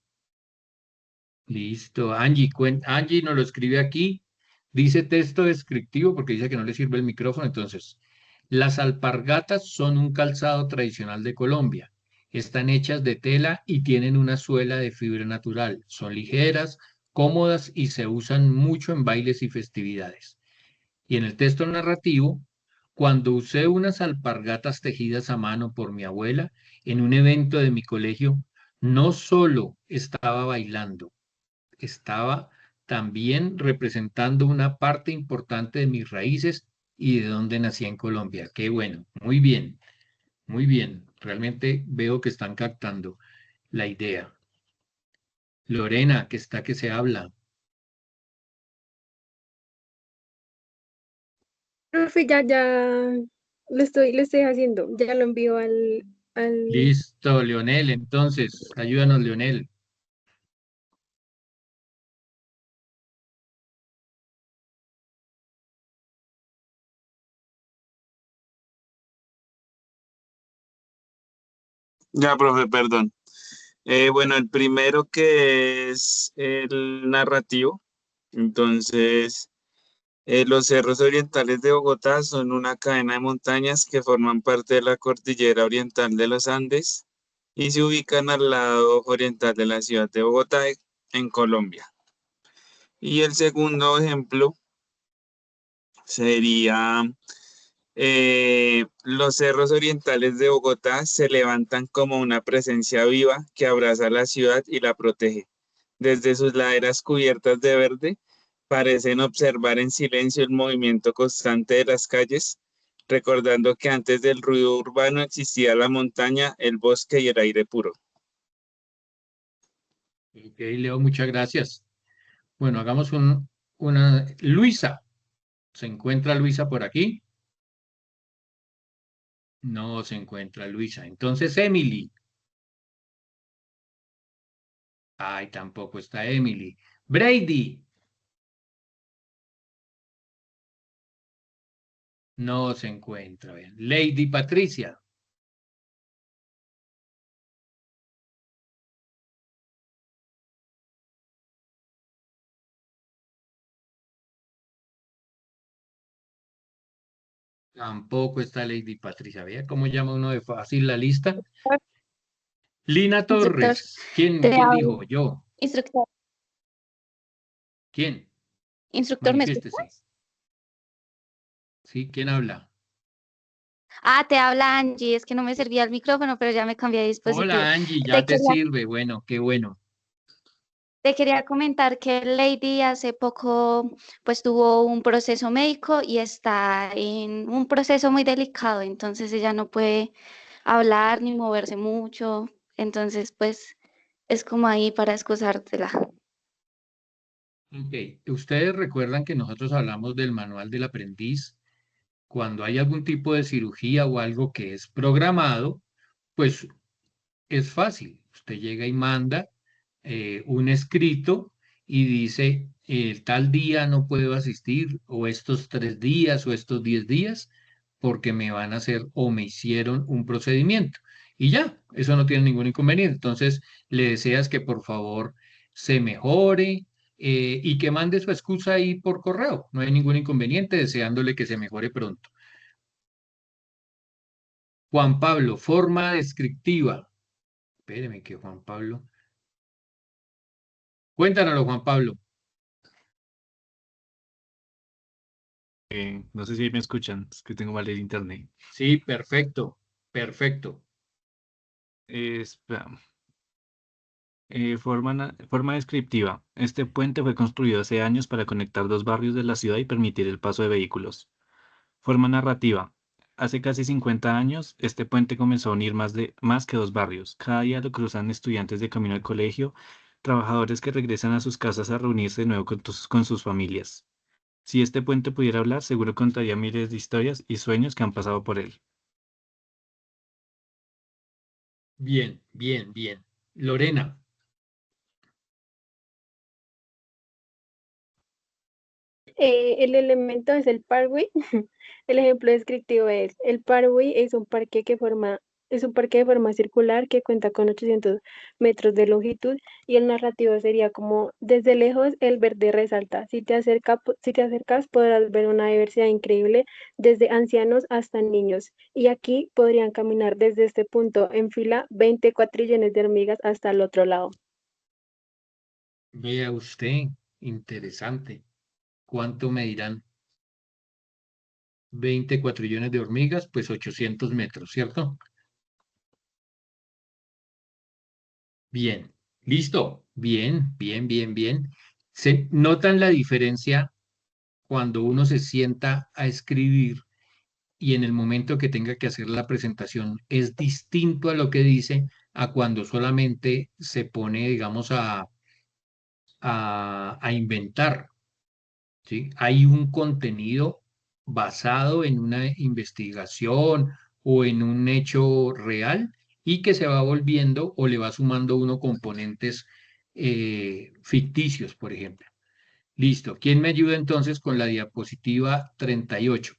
listo. Angie, Angie nos lo escribe aquí. Dice texto descriptivo porque dice que no le sirve el micrófono. Entonces, las alpargatas son un calzado tradicional de Colombia. Están hechas de tela y tienen una suela de fibra natural. Son ligeras, cómodas y se usan mucho en bailes y festividades. Y en el texto narrativo, cuando usé unas alpargatas tejidas a mano por mi abuela en un evento de mi colegio, no solo estaba bailando, estaba también representando una parte importante de mis raíces y de dónde nací en Colombia. Qué bueno, muy bien, muy bien. Realmente veo que están captando la idea. Lorena, que está que se habla. Profe, ya lo estoy haciendo, ya lo envío al, Listo, Leonel. Entonces, ayúdanos, Leonel. Ya, profe, perdón. Bueno, el primero que es el narrativo. Entonces, los cerros orientales de Bogotá son una cadena de montañas que forman parte de la cordillera oriental de los Andes y se ubican al lado oriental de la ciudad de Bogotá, en Colombia. Y el segundo ejemplo sería los cerros orientales de Bogotá se levantan como una presencia viva que abraza la ciudad y la protege. Desde sus laderas cubiertas de verde, parecen observar en silencio el movimiento constante de las calles, recordando que antes del ruido urbano existía la montaña, el bosque y el aire puro. Ok, Leo, muchas gracias. Bueno, hagamos una. Luisa, ¿se encuentra Luisa por aquí? No se encuentra Luisa. Entonces, Emily. Ay, tampoco está Emily. Brady. No se encuentra. Bien. Lady Patricia. Tampoco está Lady Patricia. ¿Vea cómo llama uno de fácil la lista? Lina Instructor, Torres. ¿Quién, te quién hablo. dijo? Yo. Instructor, ¿Quién? instructor, ¿me Manifiéstese. escuchas? ¿Sí? ¿Quién habla? Ah, te habla Angie, es que no me servía el micrófono, pero ya me cambié de dispositivo. Hola Angie, ya Te te quería, sirve. Bueno, qué bueno. te quería comentar que Lady hace poco pues tuvo un proceso médico y está en un proceso muy delicado, entonces ella no puede hablar ni moverse mucho, entonces pues es como ahí para excusártela. Ok. Ustedes recuerdan que nosotros hablamos del manual del aprendiz. Cuando hay algún tipo de cirugía o algo que es programado, pues es fácil. Usted llega y manda un escrito y dice, tal día no puedo asistir, o estos 3 días o estos 10 días, porque me van a hacer o me hicieron un procedimiento. Y ya, eso no tiene ningún inconveniente. Entonces, le deseas que por favor se mejore y que mande su excusa ahí por correo. No hay ningún inconveniente, deseándole que se mejore pronto. Juan Pablo, forma descriptiva. Espéreme que Juan Pablo. Cuéntanoslo, Juan Pablo. No sé si me escuchan, es que tengo mal el internet. Sí, perfecto, perfecto. Espera. Forma descriptiva. Este puente fue construido hace años para conectar dos barrios de la ciudad y permitir el paso de vehículos. Forma narrativa. Hace casi 50 años, este puente comenzó a unir más que dos barrios. Cada día lo cruzan estudiantes de camino al colegio, trabajadores que regresan a sus casas a reunirse de nuevo con sus familias. Si este puente pudiera hablar, seguro contaría miles de historias y sueños que han pasado por él. Bien, bien, bien. Lorena, El elemento es el parkway. El ejemplo descriptivo es, el parkway es un parque de forma circular que cuenta con 800 metros de longitud y el narrativo sería como, desde lejos el verde resalta. Si te acercas podrás ver una diversidad increíble desde ancianos hasta niños. Y aquí podrían caminar desde este punto en fila 20 cuatrillones de hormigas hasta el otro lado. vea usted, interesante. ¿Cuánto medirán 20 cuatrillones de hormigas? Pues 800 metros, ¿cierto? Bien, listo. Bien, bien, bien, bien. ¿Se notan la diferencia cuando uno se sienta a escribir y en el momento que tenga que hacer la presentación es distinto a lo que dice a cuando solamente se pone, digamos, a inventar? ¿Sí? Hay un contenido basado en una investigación o en un hecho real y que se va volviendo o le va sumando uno componentes ficticios, por ejemplo. Listo. ¿Quién me ayuda entonces con la diapositiva 38?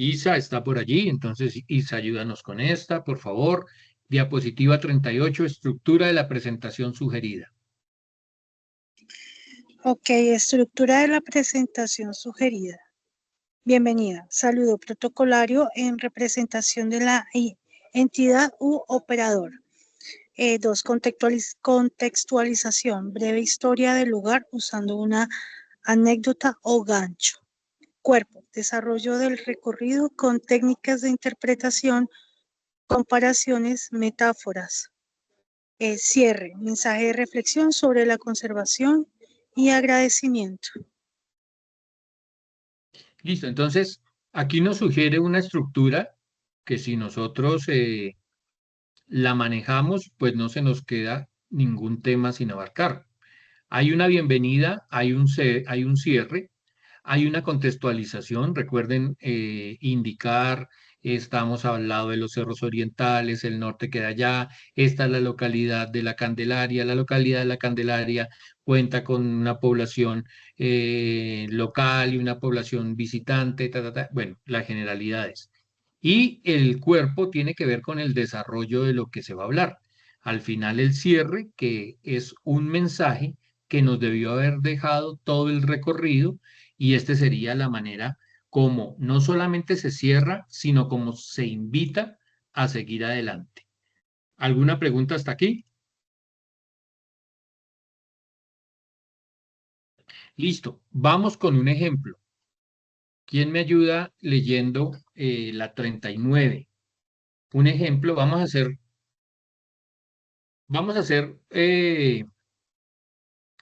Isa está por allí, entonces Isa, ayúdanos con esta, por favor. Diapositiva 38, estructura de la presentación sugerida. Ok, estructura de la presentación sugerida. Bienvenida. Saludo protocolario en representación de la entidad u operador. 2. Contextualización. Breve historia del lugar usando una anécdota o gancho. Cuerpo. Desarrollo del recorrido con técnicas de interpretación, comparaciones, metáforas. Cierre. Mensaje de reflexión sobre la conservación y agradecimiento. Listo, entonces aquí nos sugiere una estructura que si nosotros la manejamos, pues no se nos queda ningún tema sin abarcar. Hay una bienvenida, hay un cierre, hay una contextualización. Recuerden indicar estamos al lado de los cerros orientales, el norte queda allá, esta es la localidad de La Candelaria, la localidad de La Candelaria cuenta con una población local y una población visitante, bueno, las generalidades. Y el cuerpo tiene que ver con el desarrollo de lo que se va a hablar. Al final el cierre, que es un mensaje que nos debió haber dejado todo el recorrido, y este sería la manera como no solamente se cierra, sino como se invita a seguir adelante. ¿Alguna pregunta hasta aquí? Listo, vamos con un ejemplo. ¿Quién me ayuda leyendo la 39? Un ejemplo, vamos a hacer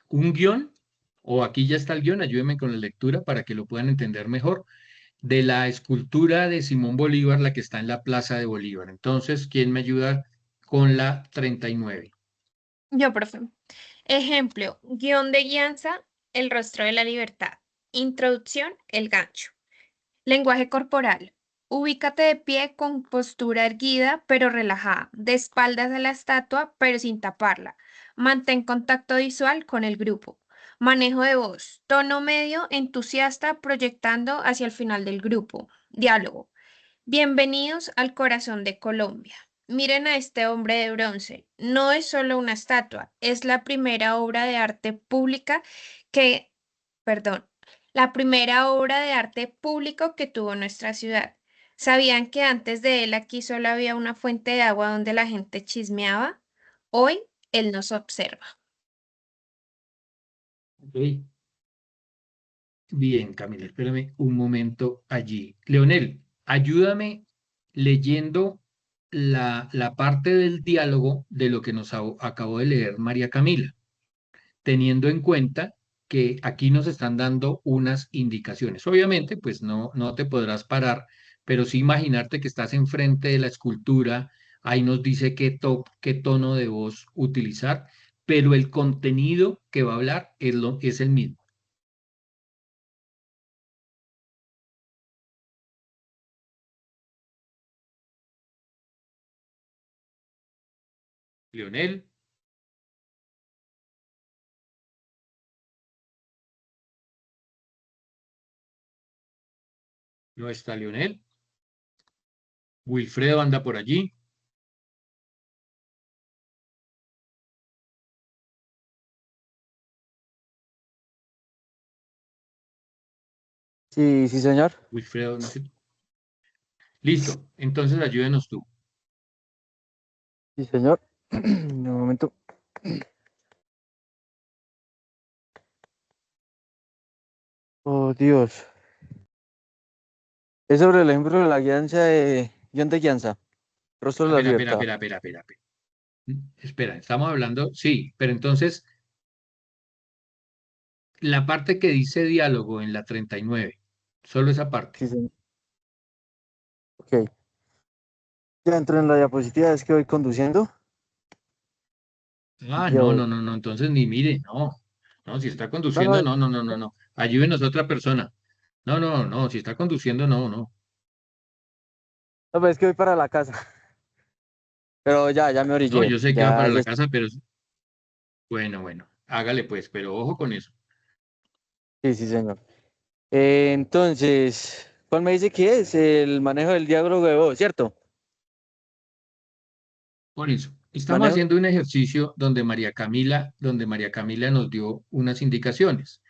un guión, o aquí ya está el guión, ayúdenme con la lectura para que lo puedan entender mejor, de la escultura de Simón Bolívar, la que está en la Plaza de Bolívar. Entonces, ¿quién me ayuda con la 39? Yo, profe. Ejemplo, guión de guianza, el rostro de la libertad. Introducción, el gancho. Lenguaje corporal. Ubícate de pie con postura erguida pero relajada, de espaldas a la estatua pero sin taparla. Mantén contacto visual con el grupo. Manejo de voz. Tono medio, entusiasta, proyectando hacia el final del grupo. Diálogo. Bienvenidos al corazón de Colombia. Miren a este hombre de bronce. No es solo una estatua, es la primera obra de arte pública que, perdón, la primera obra de arte público que tuvo nuestra ciudad. ¿Sabían que antes de él aquí solo había una fuente de agua donde la gente chismeaba? Hoy él nos observa. Ok. Bien, Camila, espérame un momento allí. Leonel, ayúdame leyendo la parte del diálogo de lo que nos acabó de leer María Camila, teniendo en cuenta que aquí nos están dando unas indicaciones. Obviamente, pues no te podrás parar, pero sí imaginarte que estás enfrente de la escultura, ahí nos dice qué tono de voz utilizar, pero el contenido que va a hablar es el mismo. Leonel. No está Leonel. Wilfredo anda por allí. Sí, sí, señor. Wilfredo, no sé. Listo, entonces ayúdenos tú. Sí, señor. Un momento. Oh, Dios. Es sobre el ejemplo de la guianza de guión de guianza. Rostro de la libertad. Espera. Espera, estamos hablando, sí, pero entonces la parte que dice diálogo en la 39, solo esa parte. Sí, señor. Ok. Ya entro en la diapositiva, es que voy conduciendo. Ah, Ya voy. no, entonces ni mire, no, si está No, no, conduciendo, no, ayúdenos a otra persona. No, si está conduciendo, no. no, pues es que voy para la casa. Pero ya me No, orillé. yo sé que va Ya, para ya. la casa, pero bueno, hágale pues, pero ojo con eso. Sí, sí, señor. Entonces, ¿cuál me dice que es? El manejo del diálogo de voz, ¿cierto? Por eso, estamos Manejo. haciendo un ejercicio donde María Camila nos dio unas indicaciones.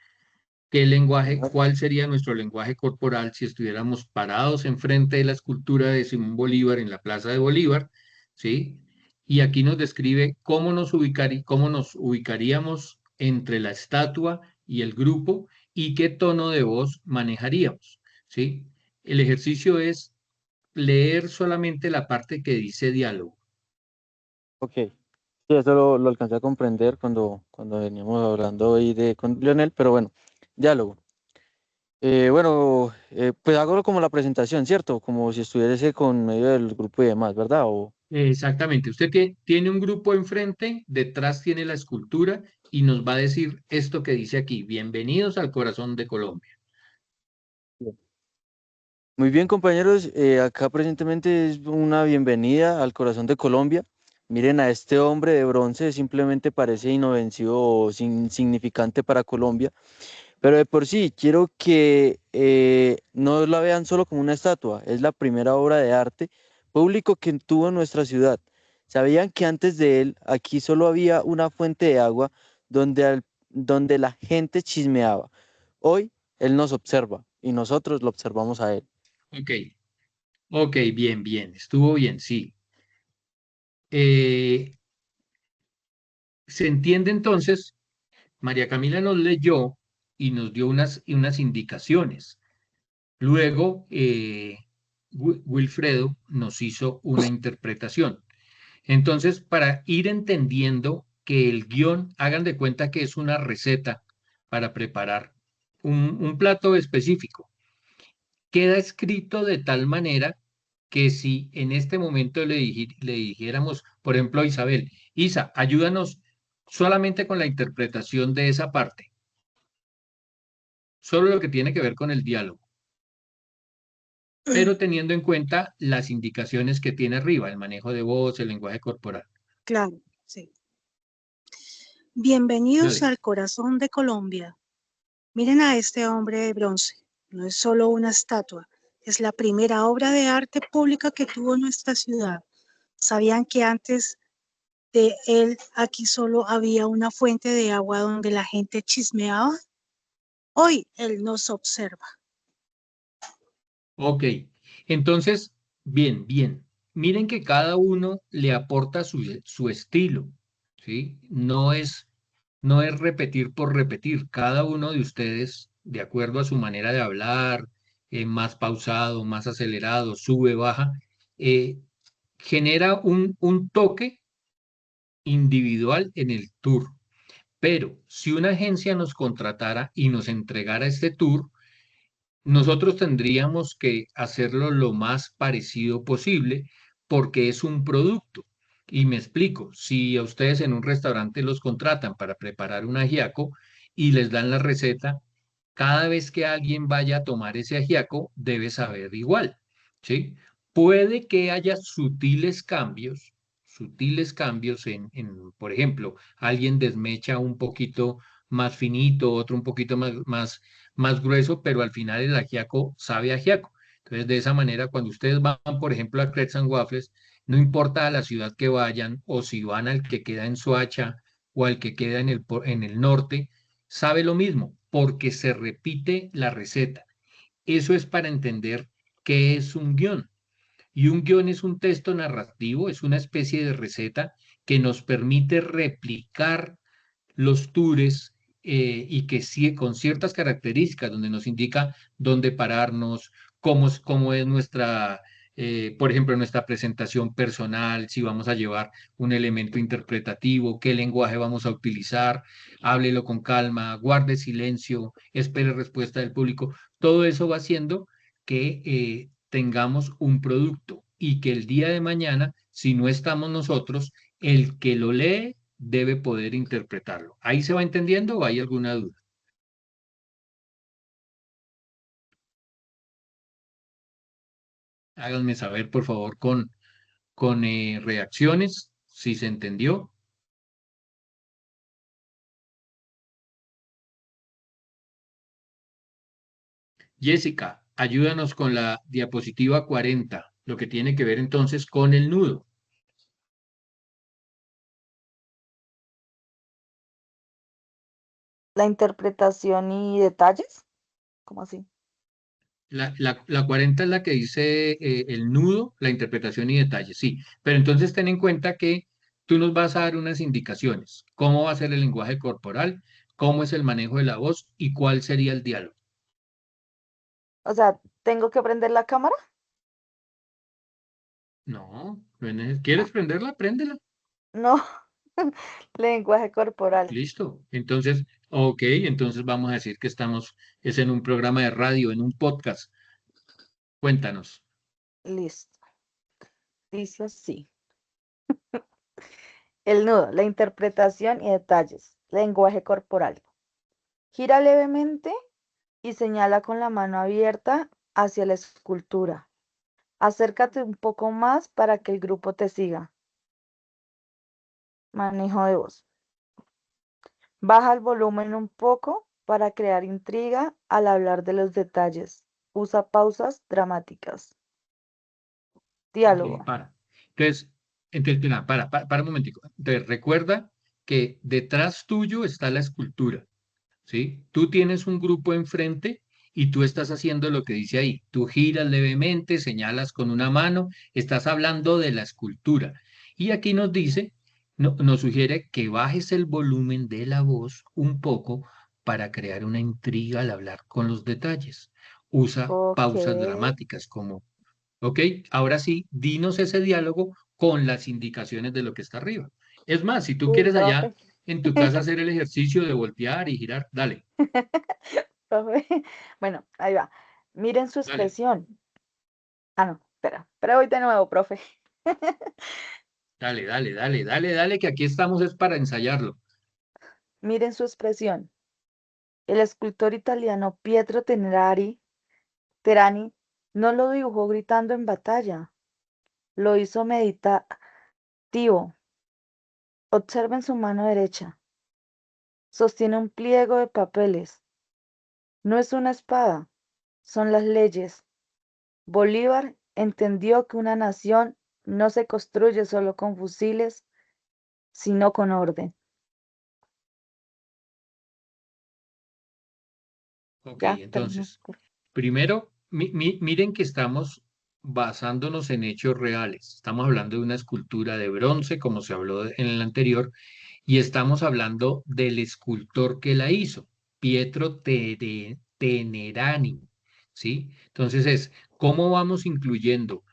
¿Cuál sería nuestro lenguaje corporal si estuviéramos parados enfrente de la escultura de Simón Bolívar en la Plaza de Bolívar? ¿Sí? Y aquí nos describe cómo nos ubicaríamos entre la estatua y el grupo y qué tono de voz manejaríamos. ¿Sí? El ejercicio es leer solamente la parte que dice diálogo. Ok. Sí, eso lo alcancé a comprender cuando veníamos hablando hoy con Lionel, pero bueno, diálogo. Pues hago como la presentación, ¿cierto? Como si estuviese con medio del grupo y demás, ¿verdad? Exactamente. Usted que tiene un grupo enfrente, detrás tiene la escultura y nos va a decir esto que dice aquí. Bienvenidos al corazón de Colombia. Muy bien, compañeros, acá presentemente es una bienvenida al corazón de Colombia. Miren a este hombre de bronce, simplemente parece inofensivo o insignificante para Colombia, pero de por sí quiero que no la vean solo como una estatua, es la primera obra de arte público que tuvo nuestra ciudad. ¿Sabían que antes de él aquí solo había una fuente de agua donde la gente chismeaba? Hoy él nos observa y nosotros lo observamos a él. Ok, ok, bien, bien, estuvo bien, sí. Eh, Se entiende entonces, María Camila nos leyó y nos dio unas indicaciones. Luego, Wilfredo nos hizo una interpretación. Entonces, para ir entendiendo que el guión, hagan de cuenta que es una receta para preparar un plato específico. Queda escrito de tal manera que si en este momento le dijéramos, por ejemplo, a Isabel, Isa, ayúdanos solamente con la interpretación de esa parte, solo lo que tiene que ver con el diálogo, pero teniendo en cuenta las indicaciones que tiene arriba, el manejo de voz, el lenguaje corporal. Claro, sí. Bienvenidos Dale. al corazón de Colombia. Miren a este hombre de bronce. No es solo una estatua, es la primera obra de arte pública que tuvo nuestra ciudad. ¿Sabían que antes de él aquí solo había una fuente de agua donde la gente chismeaba? Hoy él nos observa. Ok, entonces, bien, bien. Miren que cada uno le aporta su estilo, ¿sí? No es repetir por repetir. Cada uno de ustedes, de acuerdo a su manera de hablar, más pausado, más acelerado, sube, baja, eh, genera un toque individual en el tour. Pero si una agencia nos contratara y nos entregara este tour, nosotros tendríamos que hacerlo lo más parecido posible porque es un producto. Y me explico, si a ustedes en un restaurante los contratan para preparar un ajiaco y les dan la receta, cada vez que alguien vaya a tomar ese ajiaco debe saber igual, ¿sí? Puede que haya sutiles cambios por ejemplo, alguien desmecha un poquito más finito, otro un poquito más grueso, pero al final el ajiaco sabe a ajiaco. Entonces, de esa manera, cuando ustedes van, por ejemplo, a Crepes and Waffles, no importa a la ciudad que vayan o si van al que queda en Soacha o al que queda en el norte, sabe lo mismo porque se repite la receta. Eso es para entender qué es un guión. Y un guión es un texto narrativo, es una especie de receta que nos permite replicar los tours y que sí, con ciertas características, donde nos indica dónde pararnos, cómo es nuestra, por ejemplo, nuestra presentación personal, si vamos a llevar un elemento interpretativo, qué lenguaje vamos a utilizar, háblelo con calma, guarde silencio, espere respuesta del público. Todo eso va haciendo que tengamos un producto y que el día de mañana, si no estamos nosotros, el que lo lee debe poder interpretarlo. ¿Ahí se va entendiendo o hay alguna duda? Háganme saber, por favor, con reacciones, si se entendió. Jessica, ayúdanos con la diapositiva 40, lo que tiene que ver entonces con el nudo. La interpretación y detalles, ¿cómo así? La 40 es la que dice el nudo, la interpretación y detalles, sí. Pero entonces ten en cuenta que tú nos vas a dar unas indicaciones. ¿Cómo va a ser el lenguaje corporal? ¿Cómo es el manejo de la voz? ¿Y cuál sería el diálogo? O sea, ¿tengo que prender la cámara? No, ¿quieres prenderla? Préndela. No, lenguaje corporal. Listo. Entonces, ok, entonces vamos a decir que es en un programa de radio, en un podcast. Cuéntanos. Listo. Dice así. El nudo, la interpretación y detalles. Lenguaje corporal. Gira levemente y señala con la mano abierta hacia la escultura. Acércate un poco más para que el grupo te siga. Manejo de voz. Baja el volumen un poco para crear intriga al hablar de los detalles. Usa pausas dramáticas. Ok, Diálogo. para. Entonces, mira, para un momentico. Entonces, recuerda que detrás tuyo está la escultura, ¿sí? Tú tienes un grupo enfrente y tú estás haciendo lo que dice ahí. Tú giras levemente, señalas con una mano, estás hablando de la escultura. Y aquí nos dice, nos sugiere que bajes el volumen de la voz un poco para crear una intriga al hablar con los detalles. Usa Ok. pausas dramáticas como, ok, ahora sí, dinos ese diálogo con las indicaciones de lo que está arriba. Es más, si tú Sí, quieres allá profe. en tu casa hacer el ejercicio de voltear y girar, dale, Profe. Bueno, ahí va. Miren su dale. expresión. Ah, no, espera, voy de nuevo, profe. Dale, dale, dale, dale, dale, que aquí estamos es para ensayarlo. Miren su expresión. El escultor italiano Pietro Terani no lo dibujó gritando en batalla, lo hizo meditativo. Observen su mano derecha. Sostiene un pliego de papeles. No es una espada, son las leyes. Bolívar entendió que una nación no se construye solo con fusiles, sino con orden. Ok, Ya, terminé. entonces, primero, miren que estamos basándonos en hechos reales. Estamos hablando de una escultura de bronce, como se habló en el anterior, y estamos hablando del escultor que la hizo, Pietro Tenerani, ¿sí? Entonces es, ¿cómo vamos incluyendo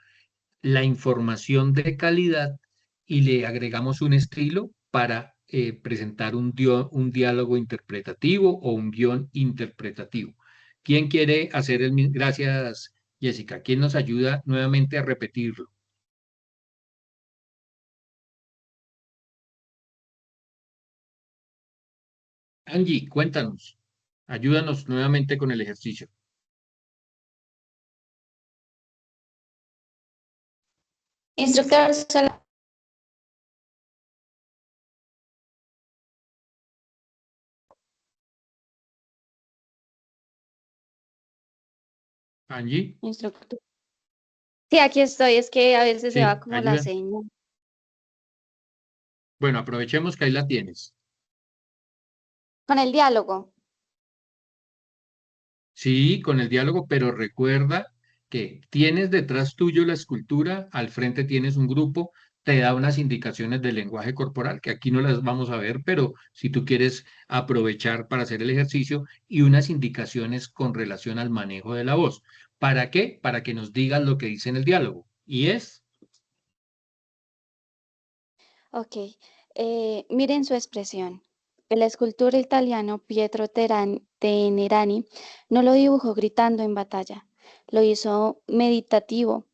la información de calidad y le agregamos un estilo para presentar un diálogo interpretativo o un guión interpretativo? ¿Quién quiere hacer Gracias, Jessica. ¿Quién nos ayuda nuevamente a repetirlo? Angie, cuéntanos. Ayúdanos nuevamente con el ejercicio. Instructor, Angie, instructor. Sí, aquí estoy, es que a veces se va sí, como la ayuda. señal. Bueno, aprovechemos que ahí la tienes. Con el diálogo. Sí, con el diálogo, pero recuerda que tienes detrás tuyo la escultura, al frente tienes un grupo, te da unas indicaciones del lenguaje corporal, que aquí no las vamos a ver, pero si tú quieres aprovechar para hacer el ejercicio y unas indicaciones con relación al manejo de la voz. ¿Para qué? Para que nos digas lo que dice en el diálogo. Y es, Ok, miren su expresión. El escultor italiano Pietro Tenerani no lo dibujó gritando en batalla, lo hizo meditativo.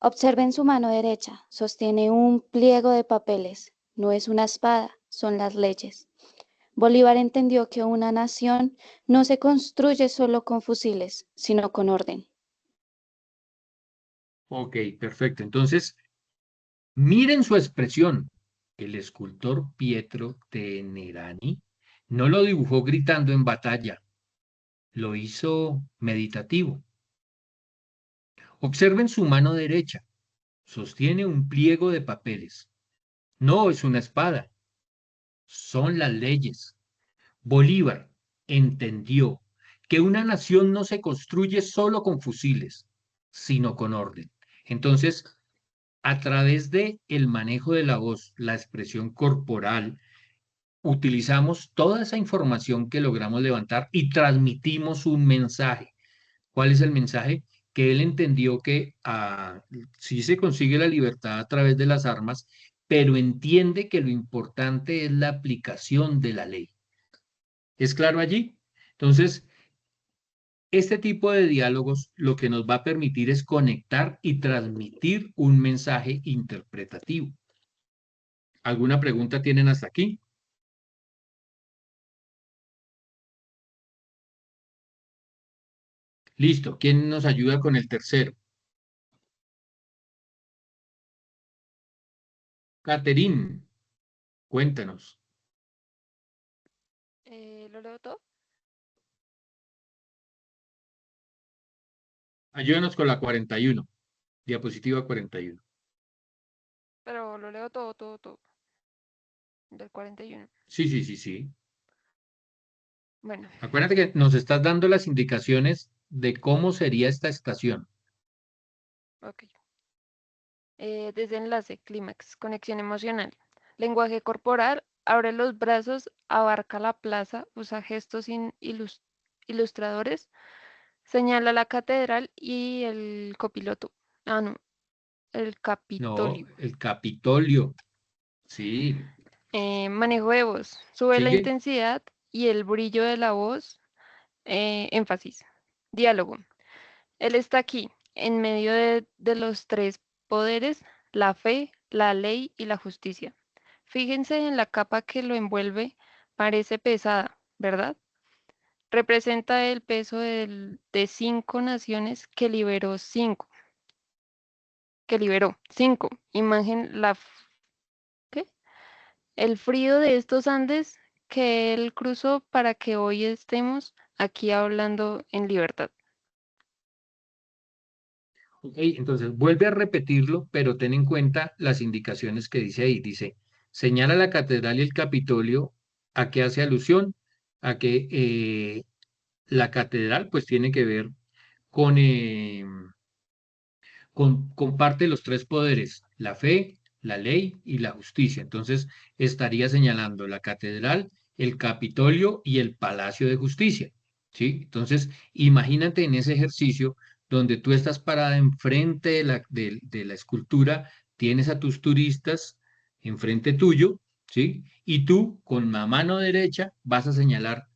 Observen su mano derecha, sostiene un pliego de papeles, no es una espada, son las leyes. Bolívar entendió que una nación no se construye solo con fusiles, sino con orden. ok, perfecto. Entonces, miren su expresión. El escultor Pietro Tenerani no lo dibujó gritando en batalla, lo hizo meditativo. Observen su mano derecha. Sostiene un pliego de papeles. No es una espada, son las leyes. Bolívar entendió que una nación no se construye solo con fusiles, sino con orden. Entonces, a través de el manejo de la voz, la expresión corporal, utilizamos toda esa información que logramos levantar y transmitimos un mensaje. ¿Cuál es el mensaje? Que él entendió que sí se consigue la libertad a través de las armas, pero entiende que lo importante es la aplicación de la ley. ¿Es claro allí? Entonces, este tipo de diálogos lo que nos va a permitir es conectar y transmitir un mensaje interpretativo. ¿Alguna pregunta tienen hasta aquí? Listo. ¿Quién nos ayuda con el tercero? Caterín, cuéntanos. ¿Lo leo todo? Ayúdanos con la 41. Diapositiva 41. Pero lo leo todo, todo, todo. Del 41. Sí, sí, sí, sí. Bueno, Acuérdate que nos estás dando las indicaciones de cómo sería esta estación. ok. Desenlace, clímax, conexión emocional. Lenguaje corporal, abre los brazos, abarca la plaza, usa gestos ilustradores, señala la catedral y el copiloto. Ah, no, el No, Capitolio. el Capitolio. Sí. Manejo de voz, sube la ¿Sigue? intensidad y el brillo de la voz, énfasis. Diálogo. Él está aquí, en medio de los tres poderes, la fe, la ley y la justicia. Fíjense en la capa que lo envuelve, parece pesada, ¿verdad? Representa el peso de 5 naciones que liberó, 5. Imagen ¿qué? El frío de estos Andes que él cruzó para que hoy estemos aquí hablando en libertad. Ok, entonces vuelve a repetirlo, pero ten en cuenta las indicaciones que dice ahí. Dice, señala la catedral y el Capitolio. ¿A qué hace alusión? A que la catedral pues tiene que ver con, comparte los tres poderes, la fe, la ley y la justicia. Entonces estaría señalando la catedral, el Capitolio y el Palacio de Justicia. ¿Sí? Entonces, imagínate en ese ejercicio donde tú estás parada enfrente de la escultura, tienes a tus turistas enfrente tuyo, ¿sí? Y tú con la mano derecha vas a señalar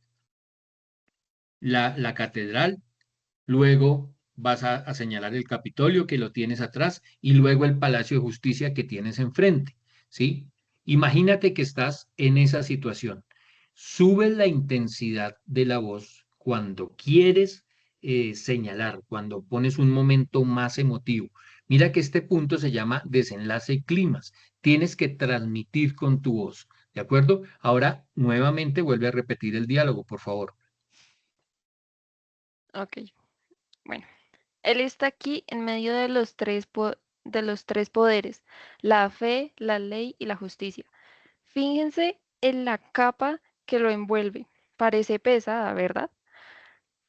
la catedral. Luego vas a señalar el Capitolio que lo tienes atrás y luego el Palacio de Justicia que tienes enfrente, ¿sí? Imagínate que estás en esa situación. Subes la intensidad de la voz cuando quieres señalar, cuando pones un momento más emotivo. Mira que este punto se llama desenlace y clímax. Tienes que transmitir con tu voz, ¿de acuerdo? Ahora, nuevamente vuelve a repetir el diálogo, por favor. Ok, bueno. Él está aquí en medio de los tres poderes, la fe, la ley y la justicia. Fíjense en la capa que lo envuelve. Parece pesada, ¿verdad?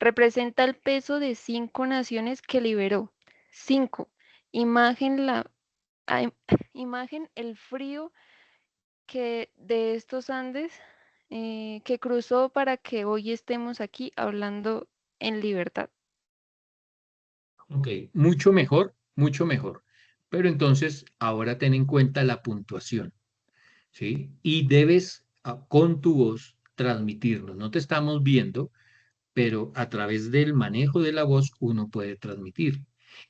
Representa el peso de 5 naciones que liberó. 5. Imagen, ah, imagen el frío que de estos Andes que cruzó para que hoy estemos aquí hablando en libertad. Ok, mucho mejor, mucho mejor. Pero entonces ahora ten en cuenta la puntuación, ¿sí? Y debes con tu voz transmitirnos. No te estamos viendo, pero a través del manejo de la voz uno puede transmitir.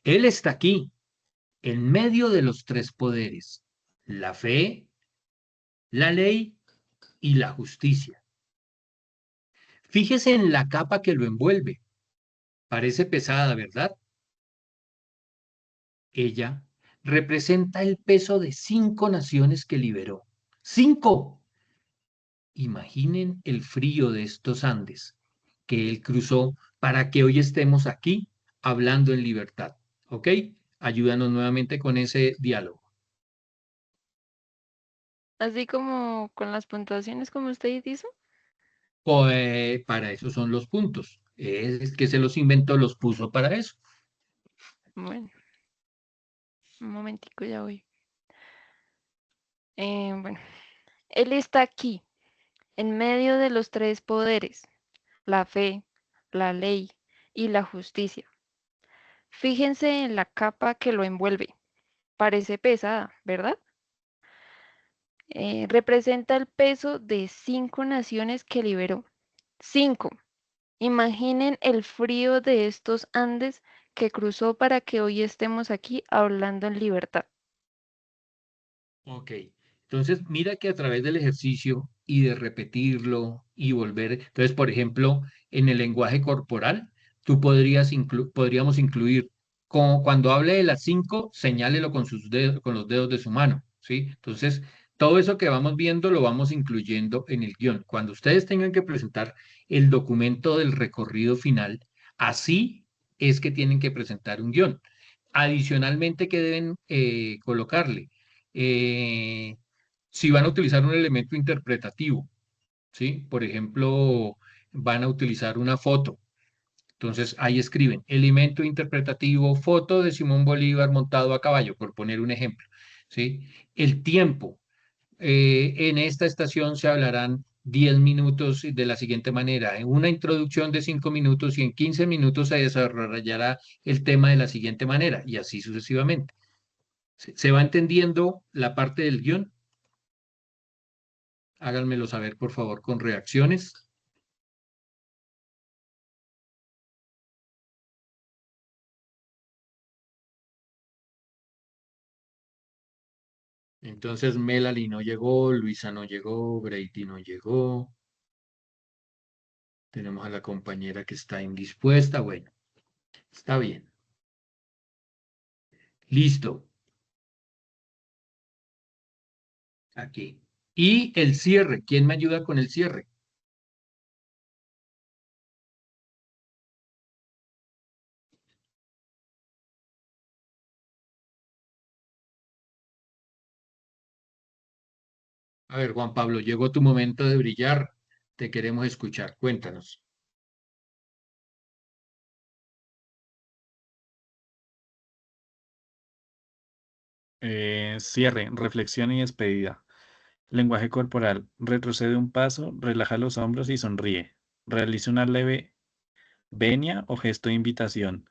Él está aquí, en medio de los tres poderes, la fe, la ley y la justicia. Fíjese en la capa que lo envuelve. Parece pesada, ¿verdad? Ella representa el peso de 5 naciones que liberó. ¡5! Imaginen el frío de estos Andes que él cruzó para que hoy estemos aquí hablando en libertad. ¿Ok? Ayúdanos nuevamente con ese diálogo. Así como con las puntuaciones, como usted hizo. Pues para eso son los puntos. Es que se los inventó, los puso para eso. Bueno, un momentico, ya voy. Bueno, él está aquí, en medio de los tres poderes, la fe, la ley y la justicia. Fíjense en la capa que lo envuelve. Parece pesada, ¿verdad? Representa el peso de 5 naciones que liberó. 5. Imaginen el frío de estos Andes que cruzó para que hoy estemos aquí hablando en libertad. Ok, entonces mira que a través del ejercicio y de repetirlo y volver, entonces por ejemplo, en el lenguaje corporal, podríamos incluir, como cuando hable de las 5, señálelo con sus dedos, con los dedos de su mano, ¿sí? Entonces, todo eso que vamos viendo lo vamos incluyendo en el guión. Cuando ustedes tengan que presentar el documento del recorrido final, así es que tienen que presentar un guión. Adicionalmente, ¿qué deben colocarle? Si van a utilizar un elemento interpretativo, ¿sí? Por ejemplo, van a utilizar una foto. Entonces ahí escriben, elemento interpretativo, foto de Simón Bolívar montado a caballo, por poner un ejemplo, ¿sí? El tiempo. En esta estación se hablarán 10 minutos de la siguiente manera, en una introducción de 5 minutos y en 15 minutos se desarrollará el tema de la siguiente manera y así sucesivamente. ¿Se va entendiendo la parte del guión? Háganmelo saber, por favor, con reacciones. Entonces, Melanie no llegó, Luisa no llegó, Brady no llegó. Tenemos a la compañera que está indispuesta. Bueno, está bien. Listo. Aquí. Y el cierre. ¿Quién me ayuda con el cierre? A ver, Juan Pablo, llegó tu momento de brillar. Te queremos escuchar. Cuéntanos. Cierre, reflexión y despedida. Lenguaje corporal. Retrocede un paso, relaja los hombros y sonríe. Realiza una leve venia o gesto de invitación.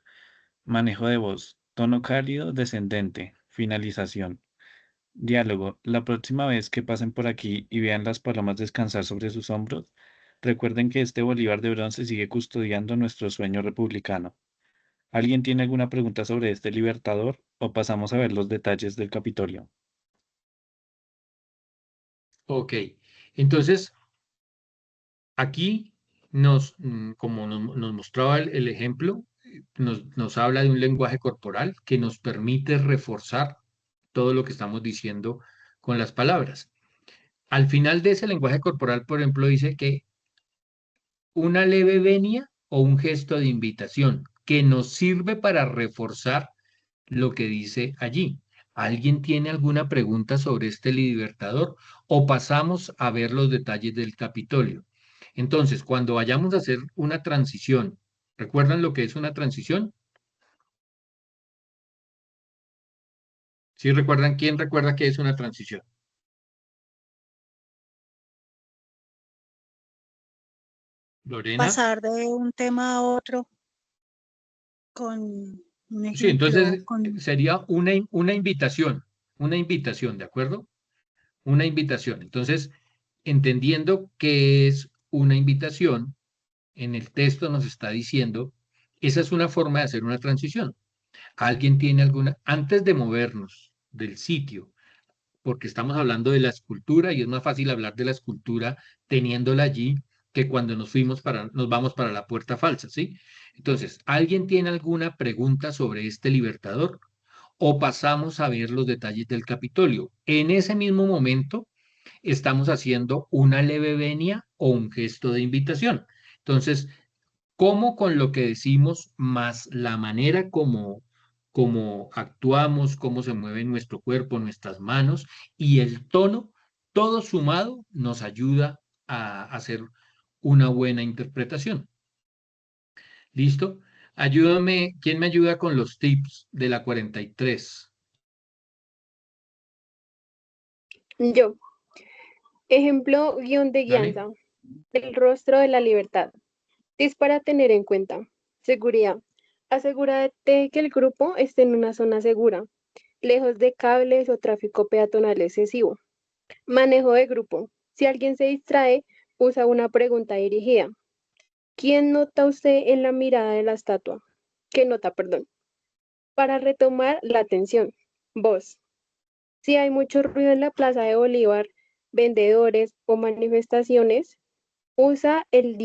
Manejo de voz. Tono cálido, descendente. Finalización. Diálogo. La próxima vez que pasen por aquí y vean las palomas descansar sobre sus hombros, recuerden que este Bolívar de bronce sigue custodiando nuestro sueño republicano. ¿Alguien tiene alguna pregunta sobre este libertador o pasamos a ver los detalles del Capitolio? Ok. Entonces, aquí como nos mostraba el ejemplo, nos habla de un lenguaje corporal que nos permite reforzar todo lo que estamos diciendo con las palabras. Al final de ese lenguaje corporal, por ejemplo, dice que una leve venia o un gesto de invitación que nos sirve para reforzar lo que dice allí. ¿Alguien tiene alguna pregunta sobre este libertador o pasamos a ver los detalles del Capitolio? Entonces, cuando vayamos a hacer una transición, ¿recuerdan lo que es una transición? ¿Sí recuerdan? ¿Quién recuerda qué es una transición? Lorena. Pasar de un tema a otro con un Sí, ejemplo, entonces con sería una invitación, ¿de acuerdo? Una invitación. Entonces, entendiendo que es una invitación, en el texto nos está diciendo, esa es una forma de hacer una transición. ¿Alguien tiene alguna, antes de movernos del sitio, porque estamos hablando de la escultura y es más fácil hablar de la escultura teniéndola allí que cuando nos vamos para la puerta falsa, ¿sí? Entonces, ¿alguien tiene alguna pregunta sobre este libertador? ¿O pasamos a ver los detalles del Capitolio? En ese mismo momento estamos haciendo una leve venia o un gesto de invitación. Entonces, ¿cómo con lo que decimos más la manera como actuamos, cómo se mueve nuestro cuerpo, nuestras manos y el tono, todo sumado nos ayuda a hacer una buena interpretación? ¿Listo? Ayúdame, ¿quién me ayuda con los tips de la 43? Yo. Ejemplo, guión de Dale. guianza. El rostro de la libertad. Es para tener en cuenta. Seguridad. Asegúrate que el grupo esté en una zona segura, lejos de cables o tráfico peatonal excesivo. Manejo de grupo. Si alguien se distrae, usa una pregunta dirigida. ¿Quién nota usted en la mirada de la estatua? ¿Qué nota, perdón? Para retomar la atención. Voz. Si hay mucho ruido en la Plaza de Bolívar, vendedores o manifestaciones, usa el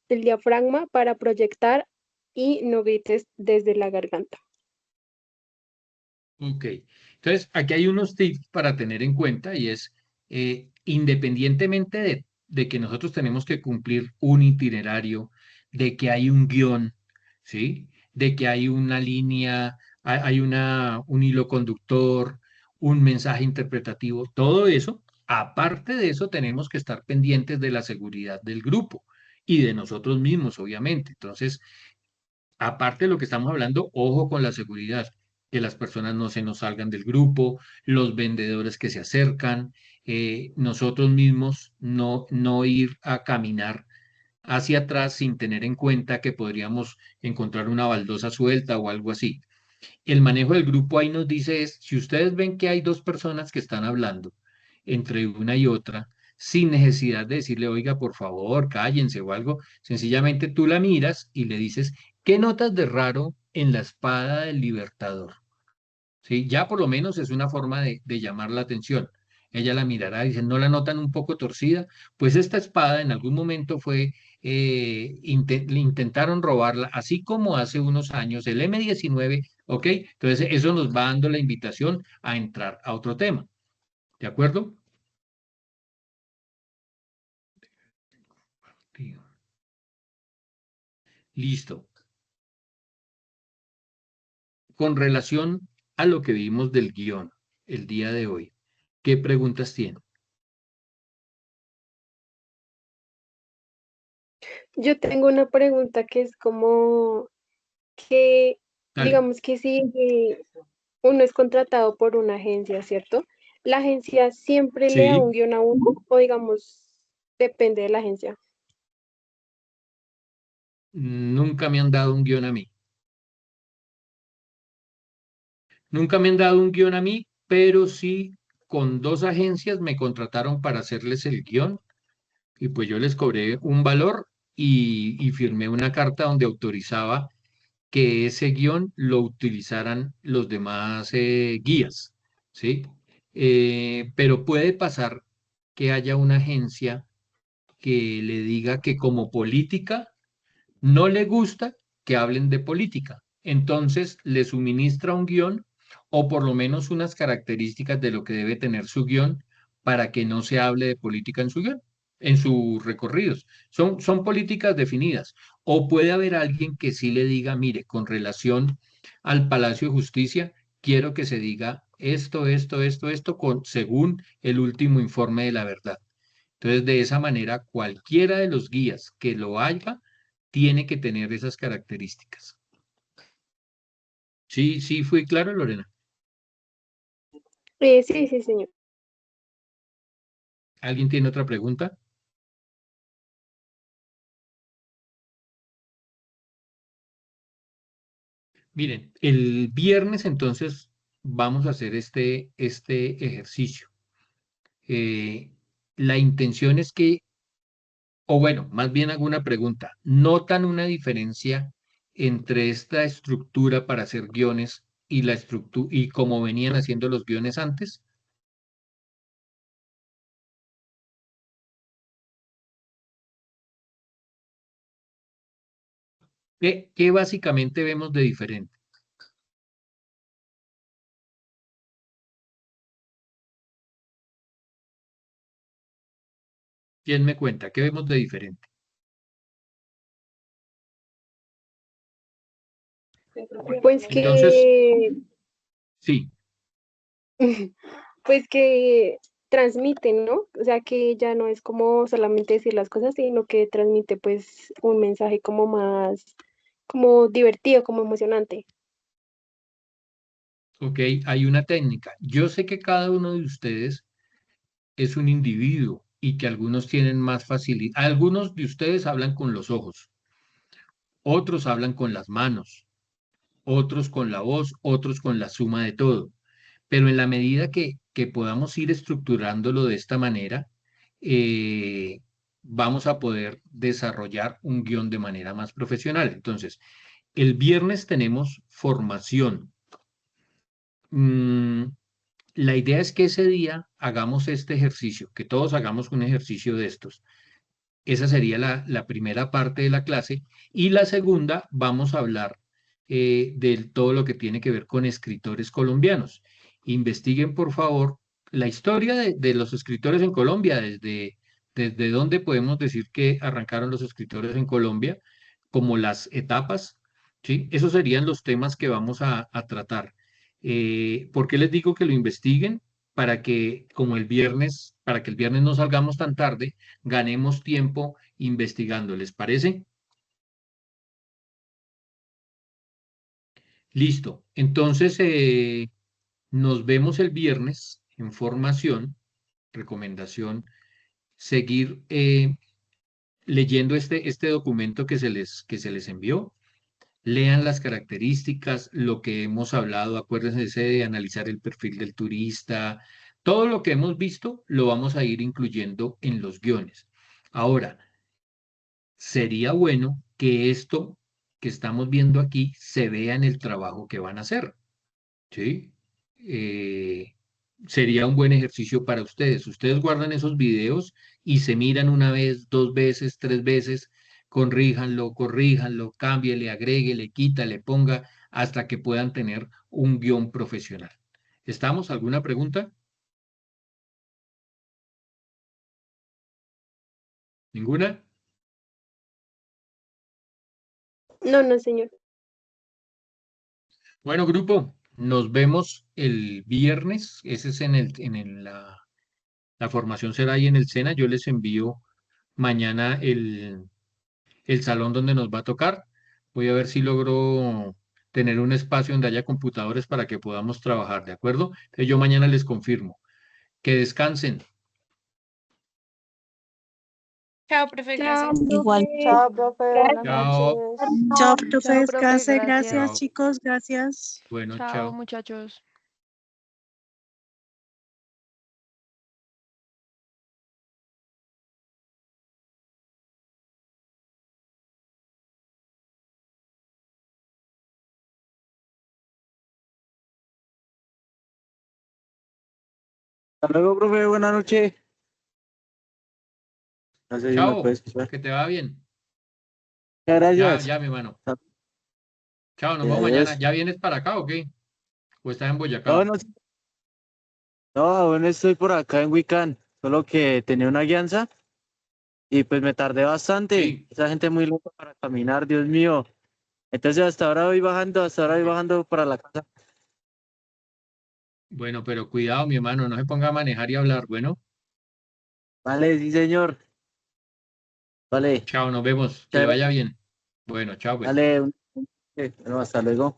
diafragma para proyectar y no grites desde la garganta. Ok, entonces aquí hay unos tips para tener en cuenta y es, independientemente de que nosotros tenemos que cumplir un itinerario, de que hay un guión, ¿sí? De que hay una línea, hay un hilo conductor, un mensaje interpretativo, todo eso, aparte de eso tenemos que estar pendientes de la seguridad del grupo y de nosotros mismos, obviamente. Entonces, aparte de lo que estamos hablando, ojo con la seguridad, que las personas no se nos salgan del grupo, los vendedores que se acercan, nosotros mismos no ir a caminar hacia atrás sin tener en cuenta que podríamos encontrar una baldosa suelta o algo así. El manejo del grupo ahí nos dice es, si ustedes ven que hay dos personas que están hablando entre una y otra, sin necesidad de decirle, oiga, por favor, cállense o algo, sencillamente tú la miras y le dices, ¿qué notas de raro en la espada del libertador? ¿Sí? Ya por lo menos es una forma de llamar la atención. Ella la mirará y dice, ¿no la notan un poco torcida? Pues esta espada en algún momento fue, le intentaron robarla, así como hace unos años el M19, ¿ok? Entonces eso nos va dando la invitación a entrar a otro tema, ¿de acuerdo? Listo. Con relación a lo que vimos del guión el día de hoy, ¿qué preguntas tienen? Yo tengo una pregunta que es como que, Dale. digamos que si uno es contratado por una agencia, ¿cierto? ¿La agencia siempre le da Sí, un guión a uno o digamos, depende de la agencia? nunca me han dado un guión a mí. Nunca me han dado un guión a mí, pero sí con dos agencias me contrataron para hacerles el guión y pues yo les cobré un valor y firmé una carta donde autorizaba que ese guión lo utilizaran los demás guías, ¿sí? Pero puede pasar que haya una agencia que le diga que como política no le gusta que hablen de política. Entonces le suministra un guión o por lo menos unas características de lo que debe tener su guión para que no se hable de política en su guión, en sus recorridos. Son políticas definidas. O puede haber alguien que sí le diga, mire, con relación al Palacio de Justicia, quiero que se diga esto, según el último informe de la verdad. Entonces, de esa manera, cualquiera de los guías que lo haga tiene que tener esas características. Sí, sí, fui claro, Lorena. Sí, sí, señor. ¿Alguien tiene otra pregunta? Miren, el viernes entonces vamos a hacer este ejercicio. Eh, la intención es que, o bueno, más bien hago una pregunta. ¿Notan una diferencia entre esta estructura para hacer guiones y la estructura y cómo venían haciendo los guiones antes? ¿Qué básicamente vemos de diferente? ¿Quién me cuenta? ¿Qué vemos de diferente? Pues Entonces, que, sí, pues que transmiten, ¿no? O sea, que ya no es como solamente decir las cosas, sino que transmite pues un mensaje como más, como divertido, como emocionante. ok, hay una técnica. Yo sé que cada uno de ustedes es un individuo y que algunos tienen más facilidad. Algunos de ustedes hablan con los ojos, otros hablan con las manos, otros con la voz, otros con la suma de todo. Pero en la medida que podamos ir estructurándolo de esta manera, eh, vamos a poder desarrollar un guión de manera más profesional. Entonces, el viernes tenemos formación. Mm, la idea es que ese día hagamos este ejercicio, que todos hagamos un ejercicio de estos. Esa sería la primera parte de la clase. Y la segunda, vamos a hablar de todo lo que tiene que ver con escritores colombianos. Investiguen, por favor, la historia de los escritores en Colombia, desde dónde podemos decir que arrancaron los escritores en Colombia, como las etapas, ¿sí? Esos serían los temas que vamos a tratar. ¿Por qué les digo que lo investiguen? Para que, como el viernes, para que el viernes no salgamos tan tarde, ganemos tiempo investigando. ¿Les parece? Listo. Entonces, nos vemos el viernes en formación, recomendación, seguir leyendo este documento que se les envió. Lean las características, lo que hemos hablado, acuérdense de analizar el perfil del turista, todo lo que hemos visto lo vamos a ir incluyendo en los guiones. Ahora, sería bueno que esto que estamos viendo aquí se vea en el trabajo que van a hacer, ¿sí? Eh, Sería un buen ejercicio para ustedes. Ustedes guardan esos videos y se miran una vez, dos veces, tres veces, corríjanlo, cámbiele, agréguele, quítale, ponga, hasta que puedan tener un guión profesional. ¿Estamos? ¿Alguna pregunta? ¿Ninguna? No, no, señor. Bueno, grupo, nos vemos el viernes. Ese es la formación será ahí en el SENA. Yo les envío mañana el salón donde nos va a tocar. Voy a ver si logro tener un espacio donde haya computadores para que podamos trabajar, ¿de acuerdo? Entonces yo mañana les confirmo. Que descansen. Chao, profe, Chao, gracias. Igual. profe. Chao, profe, buenas Chao. noches. Chao, profe, Chao, profe, descanse. gracias. Gracias, Chao. chicos, gracias. Bueno, Chao, chao. muchachos. Hasta luego, profe, buenas noches. No sé si me Chao. puedes escuchar. Que te va bien. Muchas Ya, gracias. ya, mi hermano. Chao, nos vemos Adiós. mañana. ¿Ya vienes para acá o qué? ¿O estás en No, Boyacá? no, no, aún estoy por acá en Huicán, solo que tenía una guianza y pues me tardé bastante. Sí. Esa gente muy loca para caminar, Dios mío. Entonces hasta ahora voy bajando para la casa. Bueno, pero cuidado, mi hermano, no se ponga a manejar y hablar. Bueno, Vale, sí, señor. Vale, chao, nos vemos. Que muchas le vaya gracias. bien. Bueno, chao, pues. Vale, bueno, hasta luego.